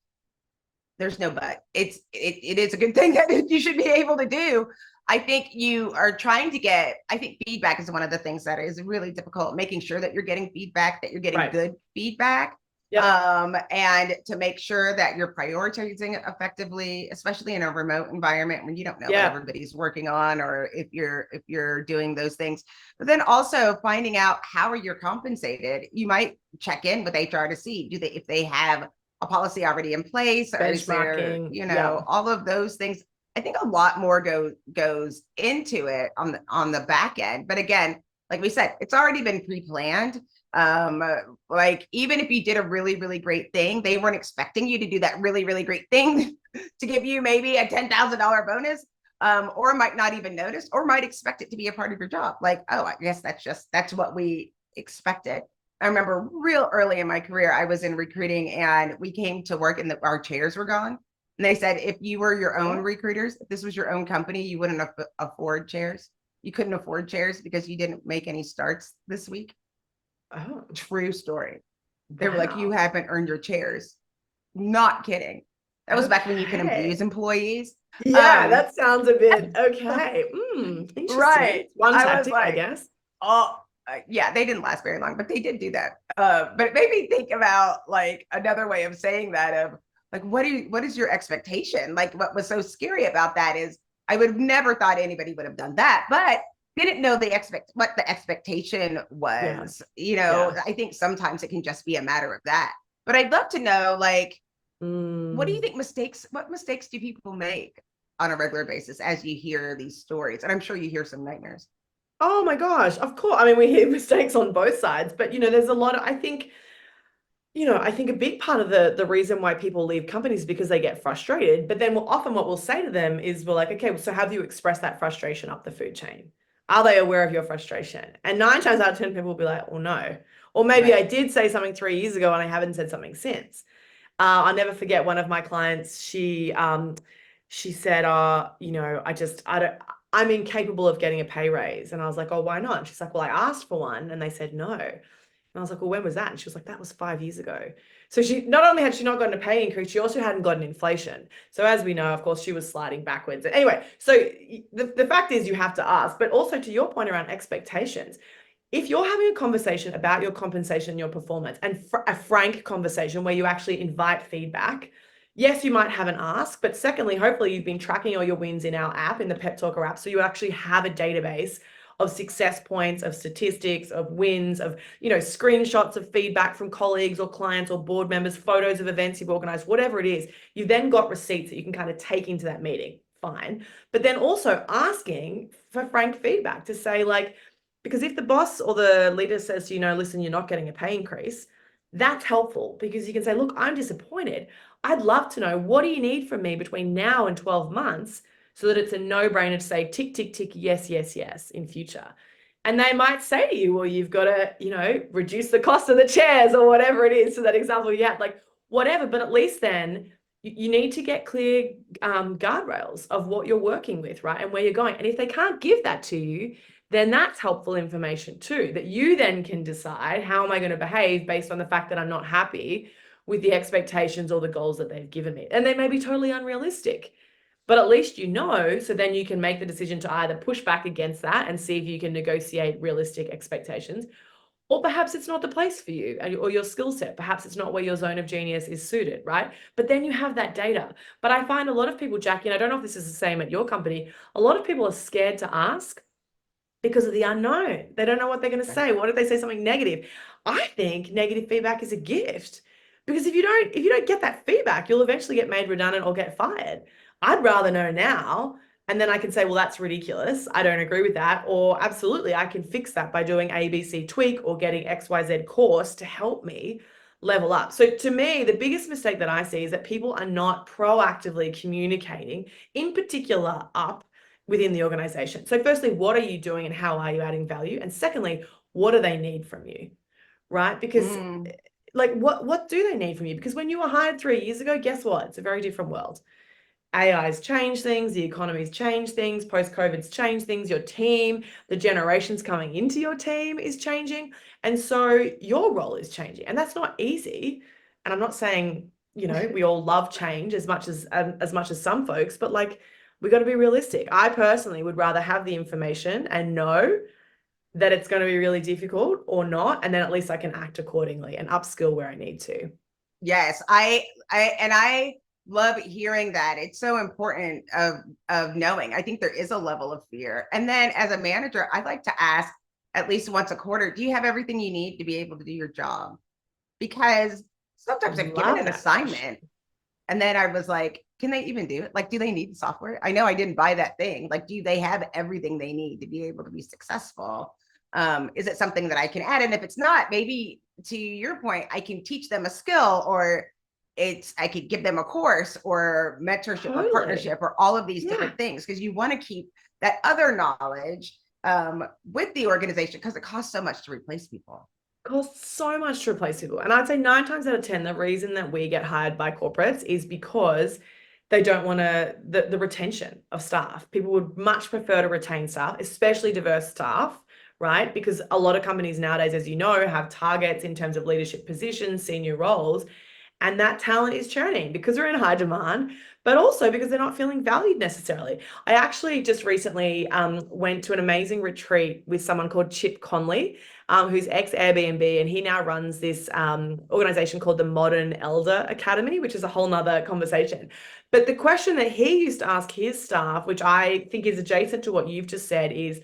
there's no but. It is a good thing that you should be able to do. I think you are trying to get, I think feedback is one of the things that is really difficult, making sure that you're getting feedback, that you're getting good feedback. And to make sure that you're prioritizing it effectively, especially in a remote environment when you don't know what everybody's working on, or if you're doing those things. But then also finding out, how are you compensated? You might check in with HR to see, if they have a policy already in place, or is there, you know, all of those things. I think a lot more goes into it on the back end. But again, like we said, it's already been pre-planned. Like even if you did a really, really great thing, they weren't expecting you to do that really, really great thing to give you maybe a $10,000 bonus, or might not even notice, or might expect it to be a part of your job. Like, oh, I guess that's what we expected. I remember real early in my career, I was in recruiting, and we came to work and our chairs were gone. And they said, if you were your own recruiters, if this was your own company, you wouldn't afford chairs. You couldn't afford chairs because you didn't make any starts this week. Oh, true story. They were like, you haven't earned your chairs. Not kidding. That was back when you can abuse employees. Yeah, that sounds a bit okay. Interesting. Right. One tactic, I guess. Oh, yeah, they didn't last very long, but they did do that. But it made me think about like another way of saying that, of like, what is your expectation? Like, what was so scary about that is I would have never thought anybody would have done that, but didn't know what the expectation was. You know, I think sometimes it can just be a matter of that. But I'd love to know, like, what do you think what mistakes do people make on a regular basis as you hear these stories? And I'm sure you hear some nightmares. Oh my gosh, of course. I mean, we hear mistakes on both sides, but you know, there's a lot of, I think a big part of the reason why people leave companies is because they get frustrated. But then often what we'll say to them is, we're like, okay, so have you expressed that frustration up the food chain? Are they aware of your frustration? And 9 times out of 10 people will be like, well, no. Or maybe I did say something 3 years ago and I haven't said something since. I'll never forget one of my clients. She said, I'm incapable of getting a pay raise. And I was like, oh, why not? And she's like, well, I asked for one and they said no. And I was like, well, when was that? And she was like, that was 5 years ago. So she not only had she not gotten a pay increase, she also hadn't gotten inflation. So as we know, of course, she was sliding backwards. Anyway, so the fact is you have to ask, but also to your point around expectations, if you're having a conversation about your compensation, your performance, and a frank conversation where you actually invite feedback, yes, you might have an ask, but secondly, hopefully you've been tracking all your wins in our app, in the PepTalkHer app, so you actually have a database of success points, of statistics, of wins, of, you know, screenshots of feedback from colleagues or clients or board members, photos of events you've organized, whatever it is. You've then got receipts that you can kind of take into that meeting. Fine. But then also asking for frank feedback to say, like, because if the boss or the leader says, you know, listen, you're not getting a pay increase, that's helpful because you can say, look, I'm disappointed. I'd love to know, what do you need from me between now and 12 months so that it's a no-brainer to say tick, tick, tick, yes, yes, yes in future. And they might say to you, well, you've got to, you know, reduce the cost of the chairs or whatever it is. So that example you had, like whatever, but at least then you need to get clear guardrails of what you're working with, right? And where you're going. And if they can't give that to you, then that's helpful information too, that you then can decide, how am I going to behave based on the fact that I'm not happy with the expectations or the goals that they've given me. And they may be totally unrealistic, but at least you know, so then you can make the decision to either push back against that and see if you can negotiate realistic expectations, or perhaps it's not the place for you or your skill set. Perhaps it's not where your zone of genius is suited, right? But then you have that data. But I find a lot of people, Jackye, and I don't know if this is the same at your company, a lot of people are scared to ask because of the unknown. They don't know what they're going to say. What if they say something negative? I think negative feedback is a gift, because if you don't get that feedback, you'll eventually get made redundant or get fired. I'd rather know now, and then I can say, well, that's ridiculous, I don't agree with that, or absolutely, I can fix that by doing ABC tweak or getting XYZ course to help me level up. So to me, the biggest mistake that I see is that people are not proactively communicating, in particular up within the organization. So firstly, what are you doing and how are you adding value? And secondly, what do they need from you? Right? Because like, what do they need from you? Because when you were hired 3 years ago, guess what? It's a very different world. AI's changed things, the economy's changed things, post-COVID's changed things, your team, the generations coming into your team is changing. And so your role is changing. And that's not easy. And I'm not saying, you know, we all love change as much as some folks, but like, we got to be realistic. I personally would rather have the information and know that it's going to be really difficult or not, and then at least I can act accordingly and upskill where I need to. Yes, I love hearing that. It's so important of knowing. I think there is a level of fear. And then as a manager, I like to ask at least once a quarter, do you have everything you need to be able to do your job? Because sometimes I'm given an assignment and then I was like, can they even do it? Like, do they need the software? I know I didn't buy that thing. Like, do they have everything they need to be able to be successful? Is it something that I can add? And if it's not, maybe to your point, I can teach them a skill, or I could give them a course or mentorship or partnership or all of these different things, because you want to keep that other knowledge with the organization, because it costs so much to replace people. Costs so much to replace people. And I'd say 9 times out of 10, the reason that we get hired by corporates is because they don't want the retention of staff. People would much prefer to retain staff, especially diverse staff, right? Because a lot of companies nowadays, as you know, have targets in terms of leadership positions, senior roles, and that talent is churning because they're in high demand, but also because they're not feeling valued necessarily. I actually just recently went to an amazing retreat with someone called Chip Conley, who's ex-Airbnb, and he now runs this organization called the Modern Elder Academy, which is a whole nother conversation. But the question that he used to ask his staff, which I think is adjacent to what you've just said, is,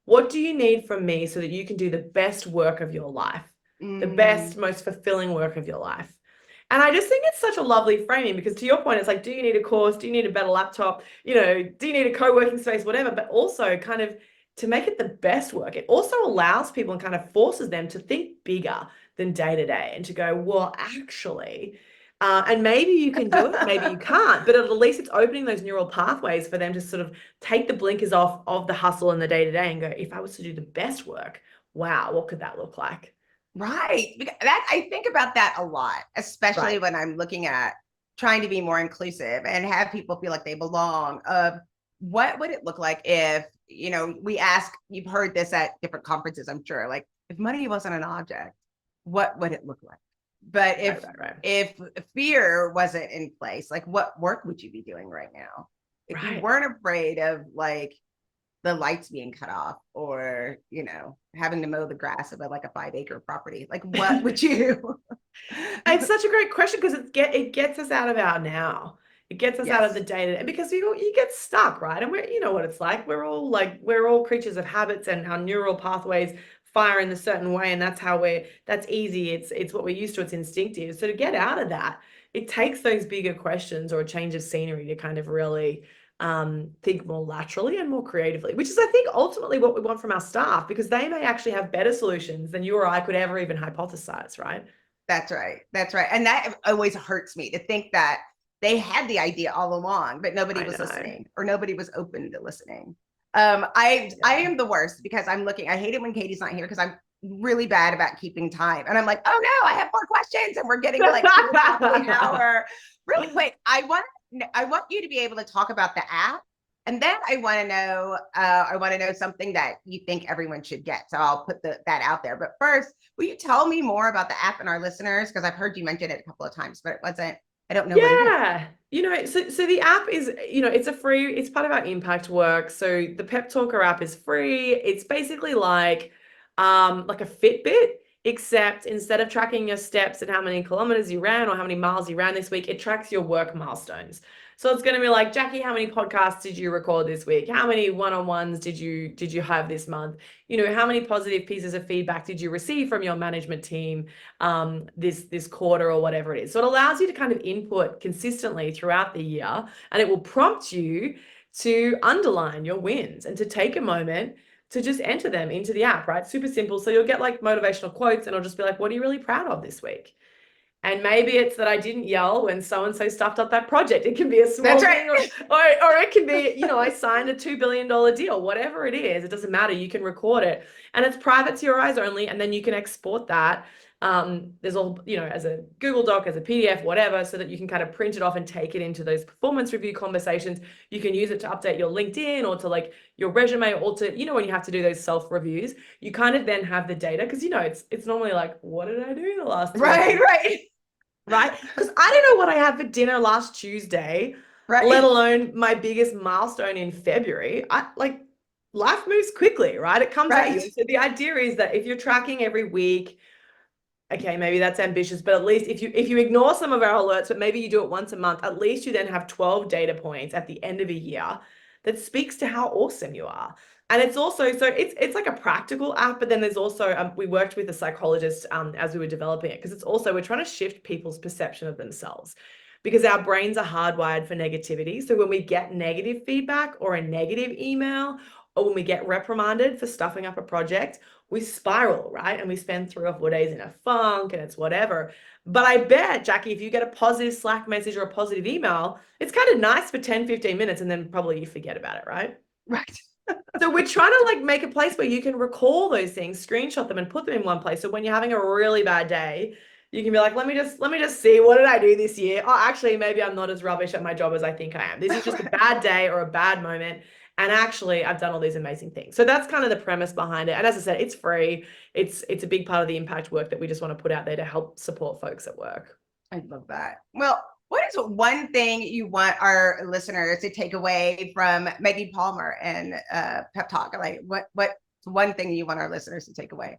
what do you need from me so that you can do the best work of your life, the best, most fulfilling work of your life? And I just think it's such a lovely framing, because to your point, it's like, do you need a course? Do you need a better laptop? You know, do you need a co-working space, whatever, but also kind of to make it the best work. It also allows people and kind of forces them to think bigger than day to day and to go, well, actually, and maybe you can do it, maybe you can't, but at least it's opening those neural pathways for them to sort of take the blinkers off of the hustle and the day to day and go, if I was to do the best work, wow, what could that look like? Right. That, I think about that a lot, especially when I'm looking at trying to be more inclusive and have people feel like they belong. Of what would it look like if, you know, we ask, you've heard this at different conferences, I'm sure, like, if money wasn't an object, what would it look like? But Right. if fear wasn't in place, like what work would you be doing right now? If you weren't afraid of like the lights being cut off or, you know, having to mow the grass of like a 5-acre property, like what would you? It's such a great question because it gets us out of our now. It gets us out of the day and because you get stuck, right? And you know what it's like. We're all creatures of habits, and our neural pathways fire in a certain way, and that's easy. It's what we're used to. It's instinctive. So to get out of that, it takes those bigger questions or a change of scenery to kind of really think more laterally and more creatively, which is, I think, ultimately what we want from our staff, because they may actually have better solutions than you or I could ever even hypothesize, right? That's right. That's right. And that always hurts me to think that they had the idea all along, but nobody was listening, or nobody was open to listening. I am the worst because I hate it when Katie's not here because I'm really bad about keeping time. And I'm like, oh no, I have more questions and we're getting to like an hour. Really quick, I want you to be able to talk about the app. And then I want to know something that you think everyone should get. So I'll put that out there. But first, will you tell me more about the app and our listeners? Because I've heard you mention it a couple of times, but I don't know what it is. You know, so the app is, you know, it's part of our impact work. So the PepTalkHer app is free. It's basically like a Fitbit, except instead of tracking your steps and how many kilometers you ran or how many miles you ran this week, it tracks your work milestones. So it's going to be like, Jackye, how many podcasts did you record this week? How many one-on-ones did you have this month? You know, how many positive pieces of feedback did you receive from your management team this quarter or whatever it is? So it allows you to kind of input consistently throughout the year, and it will prompt you to underline your wins and to take a moment to just enter them into the app, right? Super simple. So you'll get like motivational quotes, and it'll just be like, what are you really proud of this week? And maybe it's that I didn't yell when so-and-so stuffed up that project. It can be a small thing, or it can be, you know, I signed a $2 billion deal, whatever it is, it doesn't matter. You can record it and it's private to your eyes only. And then you can export that. There's all, you know, as a Google Doc, as a PDF, whatever, so that you can kind of print it off and take it into those performance review conversations. You can use it to update your LinkedIn or to like your resume, or to, you know, when you have to do those self-reviews, you kind of then have the data, because, you know, it's normally like, what did I do the last 2 weeks? Right? Because I don't know what I had for dinner last Tuesday, let alone my biggest milestone in February. Life moves quickly, right? It comes at you. So the idea is that if you're tracking every week, okay, maybe that's ambitious, but at least if you ignore some of our alerts, but maybe you do it once a month, at least you then have 12 data points at the end of a year that speaks to how awesome you are. And it's also, so it's like a practical app, but then there's also, we worked with a psychologist as we were developing it, because it's also, we're trying to shift people's perception of themselves, because our brains are hardwired for negativity. So when we get negative feedback or a negative email, or when we get reprimanded for stuffing up a project, we spiral, right? And we spend 3 or 4 days in a funk, and it's whatever. But I bet, Jackye, if you get a positive Slack message or a positive email, it's kind of nice for 10, 15 minutes, and then probably you forget about it, right? Right. So we're trying to like make a place where you can recall those things, screenshot them, and put them in one place. So when you're having a really bad day, you can be like, let me just see, what did I do this year? Oh, actually, maybe I'm not as rubbish at my job as I think I am. This is just a bad day or a bad moment. And actually, I've done all these amazing things. So that's kind of the premise behind it. And as I said, it's free. It's a big part of the impact work that we just want to put out there to help support folks at work. I love that. Well, what is one thing you want our listeners to take away from Meggie Palmer and Pep Talk? Like, what's one thing you want our listeners to take away?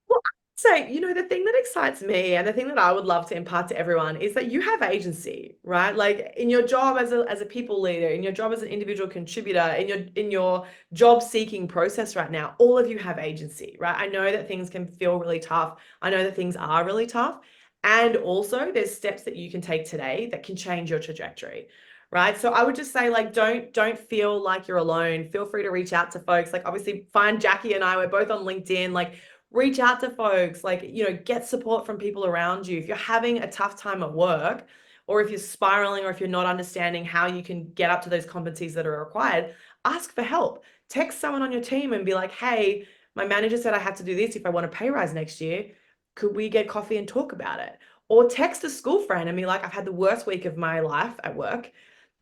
Well, I'd say, you know, the thing that excites me and the thing that I would love to impart to everyone is that you have agency, right? Like in your job as a people leader, in your job as an individual contributor, in your job seeking process right now, all of you have agency, right? I know that things can feel really tough. I know that things are really tough. And also there's steps that you can take today that can change your trajectory, right? So I would just say, like, don't feel like you're alone. Feel free to reach out to folks. Like, obviously find Jackye and I, we're both on LinkedIn. Like, reach out to folks, like, you know, get support from people around you. If you're having a tough time at work, or if you're spiraling, or if you're not understanding how you can get up to those competencies that are required, ask for help. Text someone on your team and be like, hey, my manager said I have to do this if I want a pay rise next year. Could we get coffee and talk about it? Or text a school friend and be like, I've had the worst week of my life at work.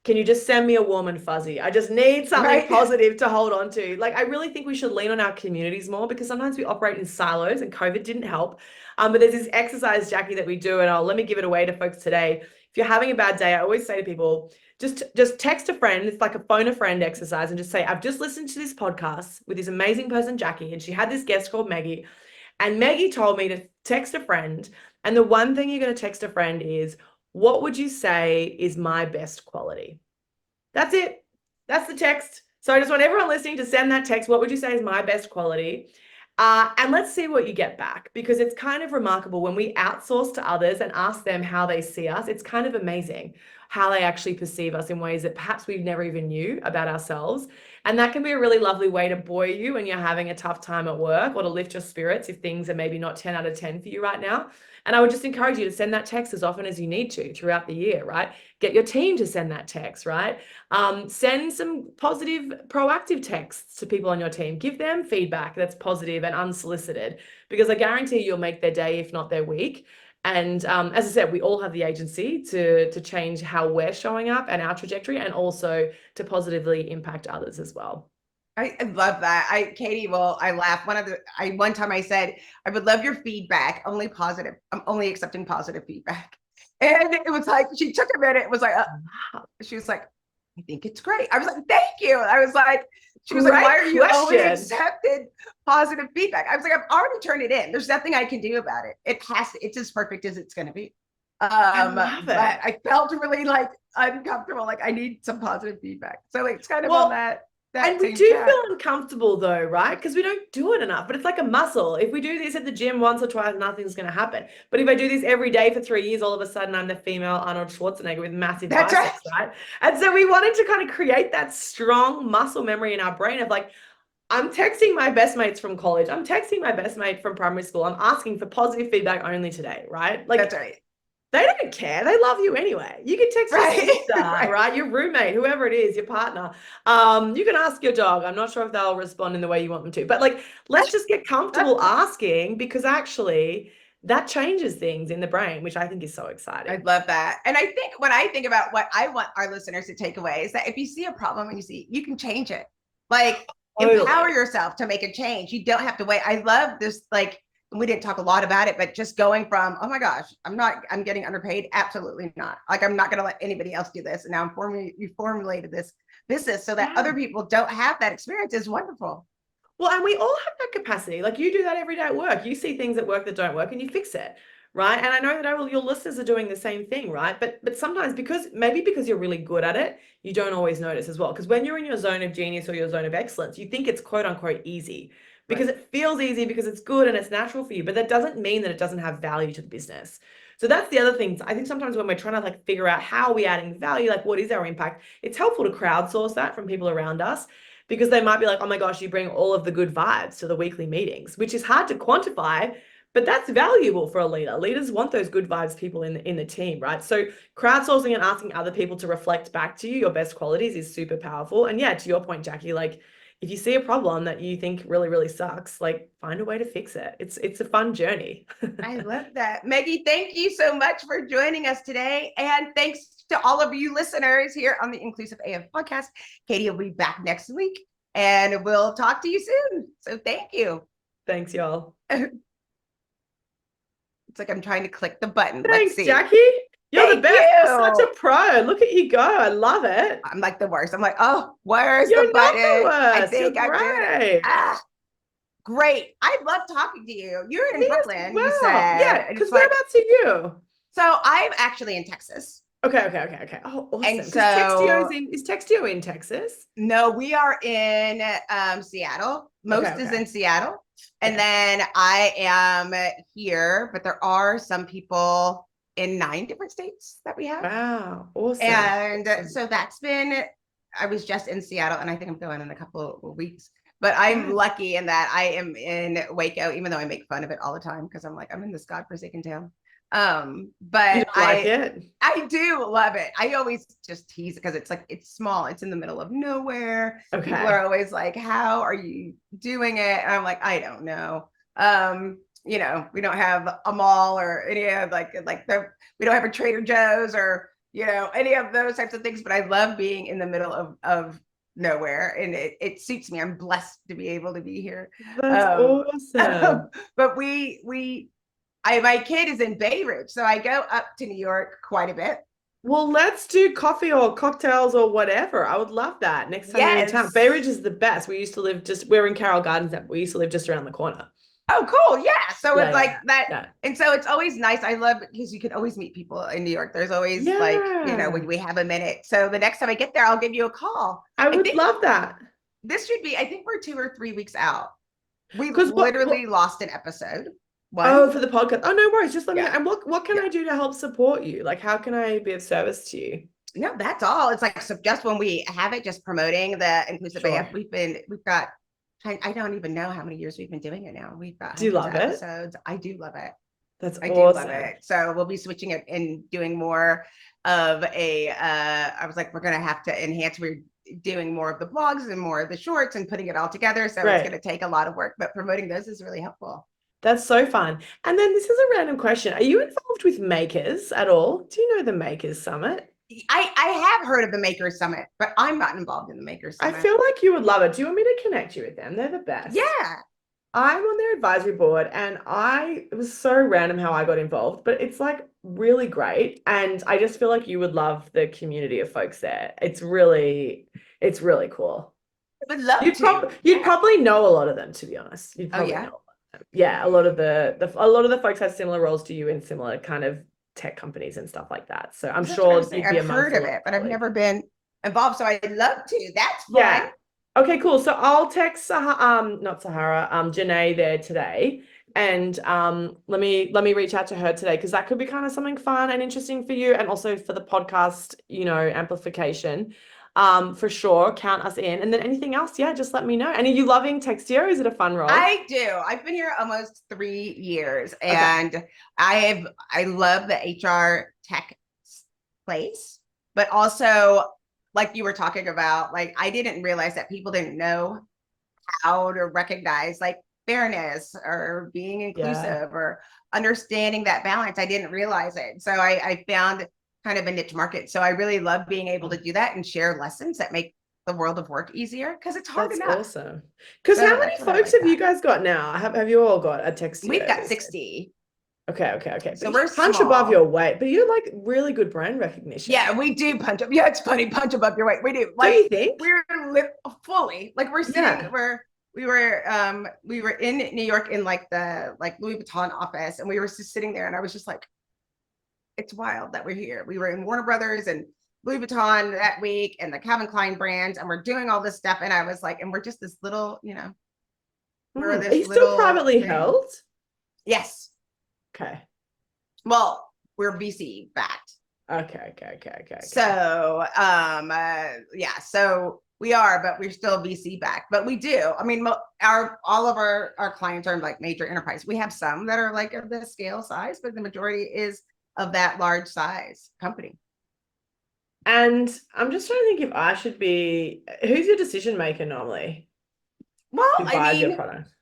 can you just send me a warm and fuzzy? I just need something positive to hold on to. Like, I really think we should lean on our communities more, because sometimes we operate in silos, and COVID didn't help. But there's this exercise, Jackye, that we do, and let me give it away to folks today. If you're having a bad day, I always say to people, just text a friend. It's like a phone a friend exercise, and just say, I've just listened to this podcast with this amazing person, Jackye, and she had this guest called Meggie. And Meggie told me to text a friend. And the one thing you're going to text a friend is, what would you say is my best quality? That's it. That's the text. So I just want everyone listening to send that text. What would you say is my best quality? And let's see what you get back, because it's kind of remarkable when we outsource to others and ask them how they see us. It's kind of amazing how they actually perceive us in ways that perhaps we never even knew about ourselves. And that can be a really lovely way to buoy you when you're having a tough time at work, or to lift your spirits if things are maybe not 10 out of 10 for you right now. And I would just encourage you to send that text as often as you need to throughout the year, right? Get your team to send that text, right? Send some positive, proactive texts to people on your team. Give them feedback that's positive and unsolicited, because I guarantee you'll make their day, if not their week. And as I said, we all have the agency to change how we're showing up and our trajectory, and also to positively impact others as well. I love that. Katie, well, I laugh. One time I said, I would love your feedback, only positive. I'm only accepting positive feedback. And it was like, she took a minute. It was like, she was like, I think it's great. I was like, thank you. I was like, she was like, why are you only accepted positive feedback? I was like, I've already turned it in. There's nothing I can do about it. It's as perfect as it's going to be. I love it. But I felt really like uncomfortable. Like, I need some positive feedback. So it's kind of on that. And we do feel uncomfortable though, right? Because we don't do it enough, but it's like a muscle. If we do this at the gym once or twice, nothing's going to happen. But if I do this every day for 3 years, all of a sudden I'm the female Arnold Schwarzenegger with massive biceps, right? And so we wanted to kind of create that strong muscle memory in our brain of like, I'm texting my best mates from college. I'm texting my best mate from primary school. I'm asking for positive feedback only today, right? Like, that's right. They don't care. They love you anyway. You can text your sister, right? Your roommate, whoever it is, your partner. You can ask your dog. I'm not sure if they'll respond in the way you want them to, but like, let's just get comfortable asking, because actually that changes things in the brain, which I think is so exciting. I love that. And I think when I think about what I want our listeners to take away is that if you see a problem and you can change it, like empower yourself to make a change. You don't have to wait. I love this, like, we didn't talk a lot about it, but just going from, oh my gosh, I'm getting underpaid. Absolutely not. Like, I'm not going to let anybody else do this. And now you formulated this business so that other people don't have that experience is wonderful. Well, and we all have that capacity. Like, you do that every day at work. You see things at work that don't work and you fix it, right? And I know that your listeners are doing the same thing, right? But sometimes because you're really good at it, you don't always notice as well. Because when you're in your zone of genius or your zone of excellence, you think it's quote unquote easy. Because it feels easy, because it's good and it's natural for you, but that doesn't mean that it doesn't have value to the business. So that's the other thing. I think sometimes when we're trying to like figure out how are we adding value, like what is our impact, it's helpful to crowdsource that from people around us, because they might be like, oh my gosh, you bring all of the good vibes to the weekly meetings, which is hard to quantify, but that's valuable for a leader. Leaders want those good vibes people in the team, right? So crowdsourcing and asking other people to reflect back to you your best qualities is super powerful. And yeah, to your point, Jackye, like, if you see a problem that you think really, really sucks, like, find a way to fix it. It's a fun journey. I love that. Meggie, thank you so much for joining us today. And thanks to all of you listeners here on the Inclusive AF podcast. Katie will be back next week and we'll talk to you soon. So thank you. Thanks, y'all. It's like I'm trying to click the button. Thanks, Let's see. Jackye. You're Thank the best. you. You're such a pro. Look at you go. I love it. I'm like the worst. I'm like, oh, where's You're the button? Not the worst. I think You're I great. did it. Great. I love talking to you. You're in Brooklyn, you said. Yeah, because whereabouts are you? So I'm actually in Texas. Okay. Oh, awesome. And so is Textio in Texas? No, we are in Seattle. Most is in Seattle. And then I am here, but there are some people in 9 different states that we have. Wow, awesome. And so I was just in Seattle, and I think I'm going in a couple of weeks. But I'm lucky in that I am in Waco, even though I make fun of it all the time because I'm like, I'm in this godforsaken town. But I do love it. I always just tease it because it's like, it's small. It's in the middle of nowhere. Okay. People are always like, how are you doing it? And I'm like, I don't know. We don't have a mall or any of we don't have a Trader Joe's or any of those types of things. But I love being in the middle of nowhere, and it suits me. I'm blessed to be able to be here. That's awesome. But my kid is in Bay Ridge, so I go up to New York quite a bit. Well, let's do coffee or cocktails or whatever. I would love that next time you're in town. Bay Ridge is the best. We used to live we're in Carroll Gardens. We used to live just around the corner. Oh, cool. Yeah. So it's like that. Yeah. And so it's always nice. I love it because you can always meet people in New York. There's always when we have a minute. So the next time I get there, I'll give you a call. I would love that. This should be, I think we're 2 or 3 weeks out. We literally lost an episode. Oh, for the podcast. Oh, no worries. Just let me know. And what can I do to help support you? Like, how can I be of service to you? No, that's all. It's like, so just when we have it, just promoting the Inclusive AF, we've got, I don't even know how many years we've been doing it now. We've got episodes. I do love it. I do love it. So we'll be switching it and doing more of I was like, we're going to have to enhance. We're doing more of the blogs and more of the shorts and putting it all together. So it's going to take a lot of work, but promoting those is really helpful. That's so fun. And then this is a random question. Are you involved with Makers at all? Do you know the Makers Summit? I have heard of the Makers Summit, but I'm not involved in the Makers Summit. I feel like you would love it. Do you want me to connect you with them? They're the best. Yeah. I'm on their advisory board, and it was so random how I got involved, but it's like really great. And I just feel like you would love the community of folks there. It's really cool. I would love to. You'd probably know a lot of them, to be honest. You'd probably know. Yeah, a lot of the folks have similar roles to you in similar kind of tech companies and stuff like that. So I'm sure you'd be I've heard of it, but I've never been involved. So I'd love to. That's fun. Yeah. Okay, cool. So I'll text Janae there today, and let me reach out to her today, because that could be kind of something fun and interesting for you, and also for the podcast, amplification. For sure, count us in. And then anything else, just let me know. And are you loving Textio? Is it a fun role? I do. I've been here almost 3 years, and I love the HR tech place, but also, like you were talking about, like, I didn't realize that people didn't know how to recognize like fairness or being inclusive or understanding that balance. I didn't realize it. So I found kind of a niche market. So I really love being able to do that and share lessons that make the world of work easier, because it's hard enough. That's awesome. Because how many folks have you guys got now? Have you all got a Textio? We've got 60. Okay. So we're punch above your weight, but you're like really good brand recognition. Yeah, we do punch up. Yeah, it's funny. Punch above your weight. We do. Like, do you think? We're fully like we're sitting where we were in New York in like the Louis Vuitton office, and we were just sitting there, and I was just like, it's wild that we're here. We were in Warner Brothers and Louis Vuitton that week, and the Calvin Klein brands, and we're doing all this stuff, and I was like, and we're just this little, we're this. Are you still privately held? Yes. Okay. Well, we're VC backed. Okay. So, so we are, but we're still VC backed. But we do. I mean, all of our clients are like major enterprise. We have some that are like of the scale size, but the majority is of that large size company. And I'm just trying to think if I should be. Who's your decision maker normally? Well, I mean, your product?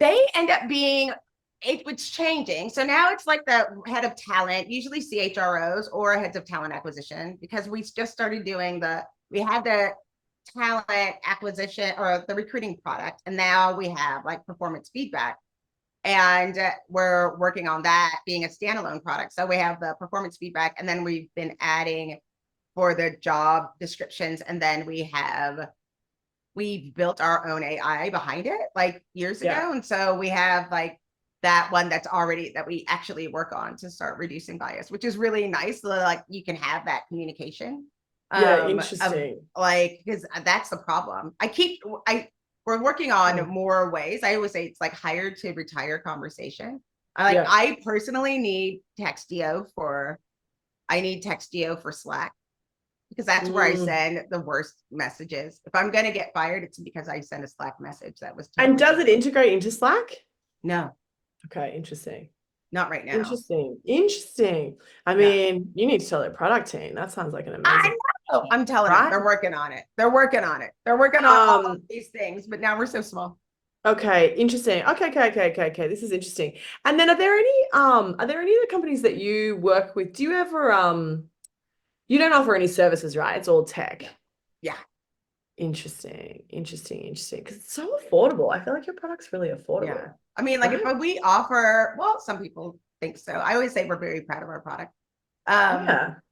They end up being. It's changing. So now it's like the head of talent, usually CHROs or heads of talent acquisition, because we just started doing we had the talent acquisition or the recruiting product, and now we have like performance feedback, and we're working on that being a standalone product. So we have the performance feedback, and then we've been adding for the job descriptions, and then we built our own AI behind it like years ago, and so we have like that one that we actually work on to start reducing bias, which is really nice. So like you can have that communication. Interesting. Because that's the problem. We're working on more ways. I always say it's like hired to retire conversation. I personally need Textio for Slack, because that's where I send the worst messages. If I'm going to get fired, it's because I sent a Slack message that was. And does it integrate into Slack? No. Okay, interesting. Not right now. Interesting. I mean, you need to tell their product team. That sounds like an amazing. I know. I'm telling you, they're working on it. They're working on all of these things, but now we're so small. Okay, interesting. Okay. This is interesting. And then are there any of the companies that you work with? Do you ever You don't offer any services, right? It's all tech. Yeah. Interesting. Because it's so affordable. I feel like your product's really affordable. Yeah. I mean, like if we offer, well, some people think so. I always say we're very proud of our product.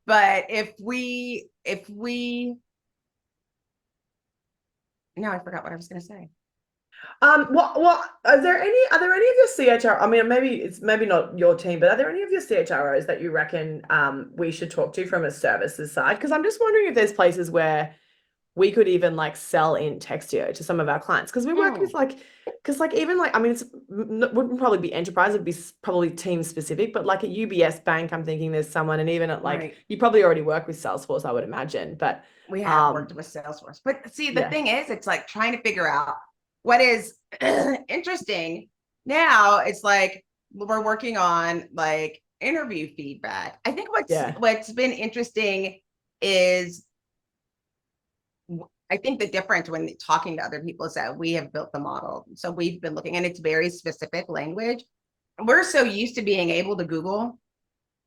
But if we no, I forgot what I was going to say. Well, are there any of your CHR? I mean, maybe not your team, but are there any of your CHROs that you reckon we should talk to from a services side? Because I'm just wondering if there's places where we could even like sell in Textio to some of our clients, because we work with I mean, it wouldn't probably be enterprise, it'd be probably team specific, but like at UBS Bank, I'm thinking there's someone, and even at you probably already work with Salesforce, I would imagine, but we have worked with Salesforce. But see, the thing is, it's like trying to figure out what is interesting now. It's like we're working on like interview feedback. I think what's been interesting is, I think the difference when talking to other people is that we have built the model. So we've been looking, and it's very specific language. We're so used to being able to Google,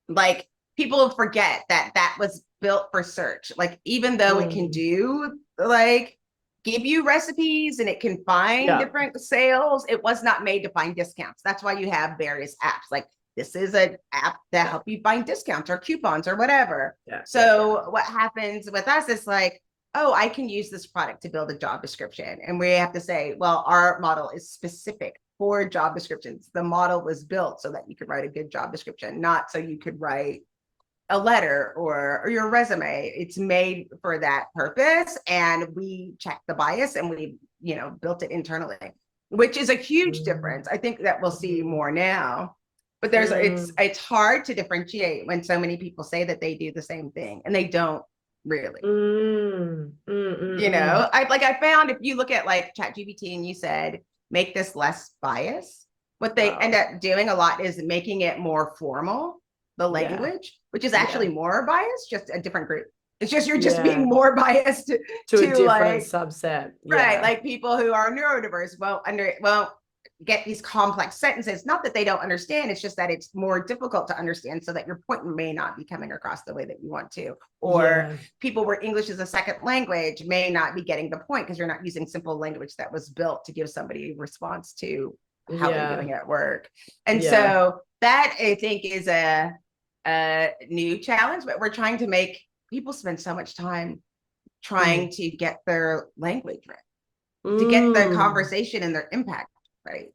like people forget that was built for search. Like, even though it can do like give you recipes and it can find different sales, it was not made to find discounts. That's why you have various apps. Like this is an app that help you find discounts or coupons or whatever. What happens with us is like, oh, I can use this product to build a job description. And we have to say, well, our model is specific for job descriptions. The model was built so that you could write a good job description, not so you could write a letter or your resume. It's made for that purpose. And we check the bias and we, built it internally, which is a huge difference. I think that we'll see more now. But it's hard to differentiate when so many people say that they do the same thing and they don't really. I found, if you look at like ChatGPT and you said, make this less biased, what they end up doing a lot is making it more formal, the language, which is actually more biased, just a different group. It's just, you're just being more biased to a different like, subset. Right. Like people who are neurodiverse won't get these complex sentences. Not that they don't understand, it's just that it's more difficult to understand, so that your point may not be coming across the way that you want to. Or people where English is a second language may not be getting the point because you're not using simple language that was built to give somebody a response to how they're doing at work. And so that, I think, is a new challenge, but we're trying to make people spend so much time trying to get their language right, to get their conversation and their impact right.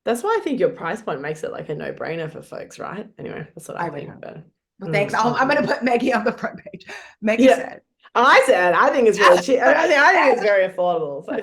That's why I think your price point makes it like a no-brainer for folks, right? Anyway, that's what I think. Well, thanks. I'm going to put Meggie on the front page. Meggie said. I think it's really cheap. I think it's very affordable for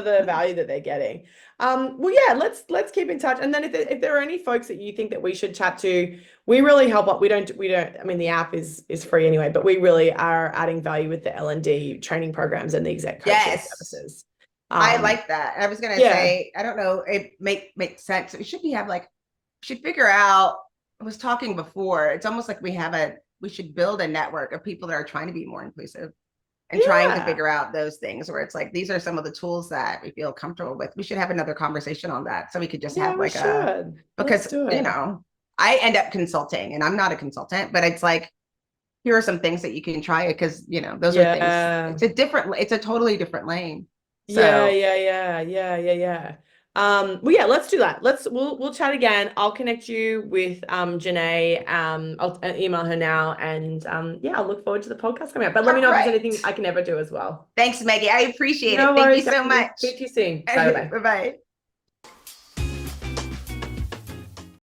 the value that they're getting. Let's keep in touch. And then if there are any folks that you think that we should chat to, we really help up. We don't. I mean, the app is free anyway, but we really are adding value with the L&D training programs and the exec coaching services. I like that. I was going to say, I don't know, it makes sense. We should figure out, I was talking before, it's almost like we should build a network of people that are trying to be more inclusive and trying to figure out those things where it's like, these are some of the tools that we feel comfortable with. We should have another conversation on that. So we could just have like because, I end up consulting and I'm not a consultant, but it's like, here are some things that you can try, because, those are things. It's a totally different lane. So, let's do that. We'll chat again. I'll connect you with Janae. I'll email her now, and I'll look forward to the podcast coming out. But let me know if there's anything I can ever do as well. Thanks, Meggie. I appreciate it. Thank you so much. Speak to you soon. Bye. Bye.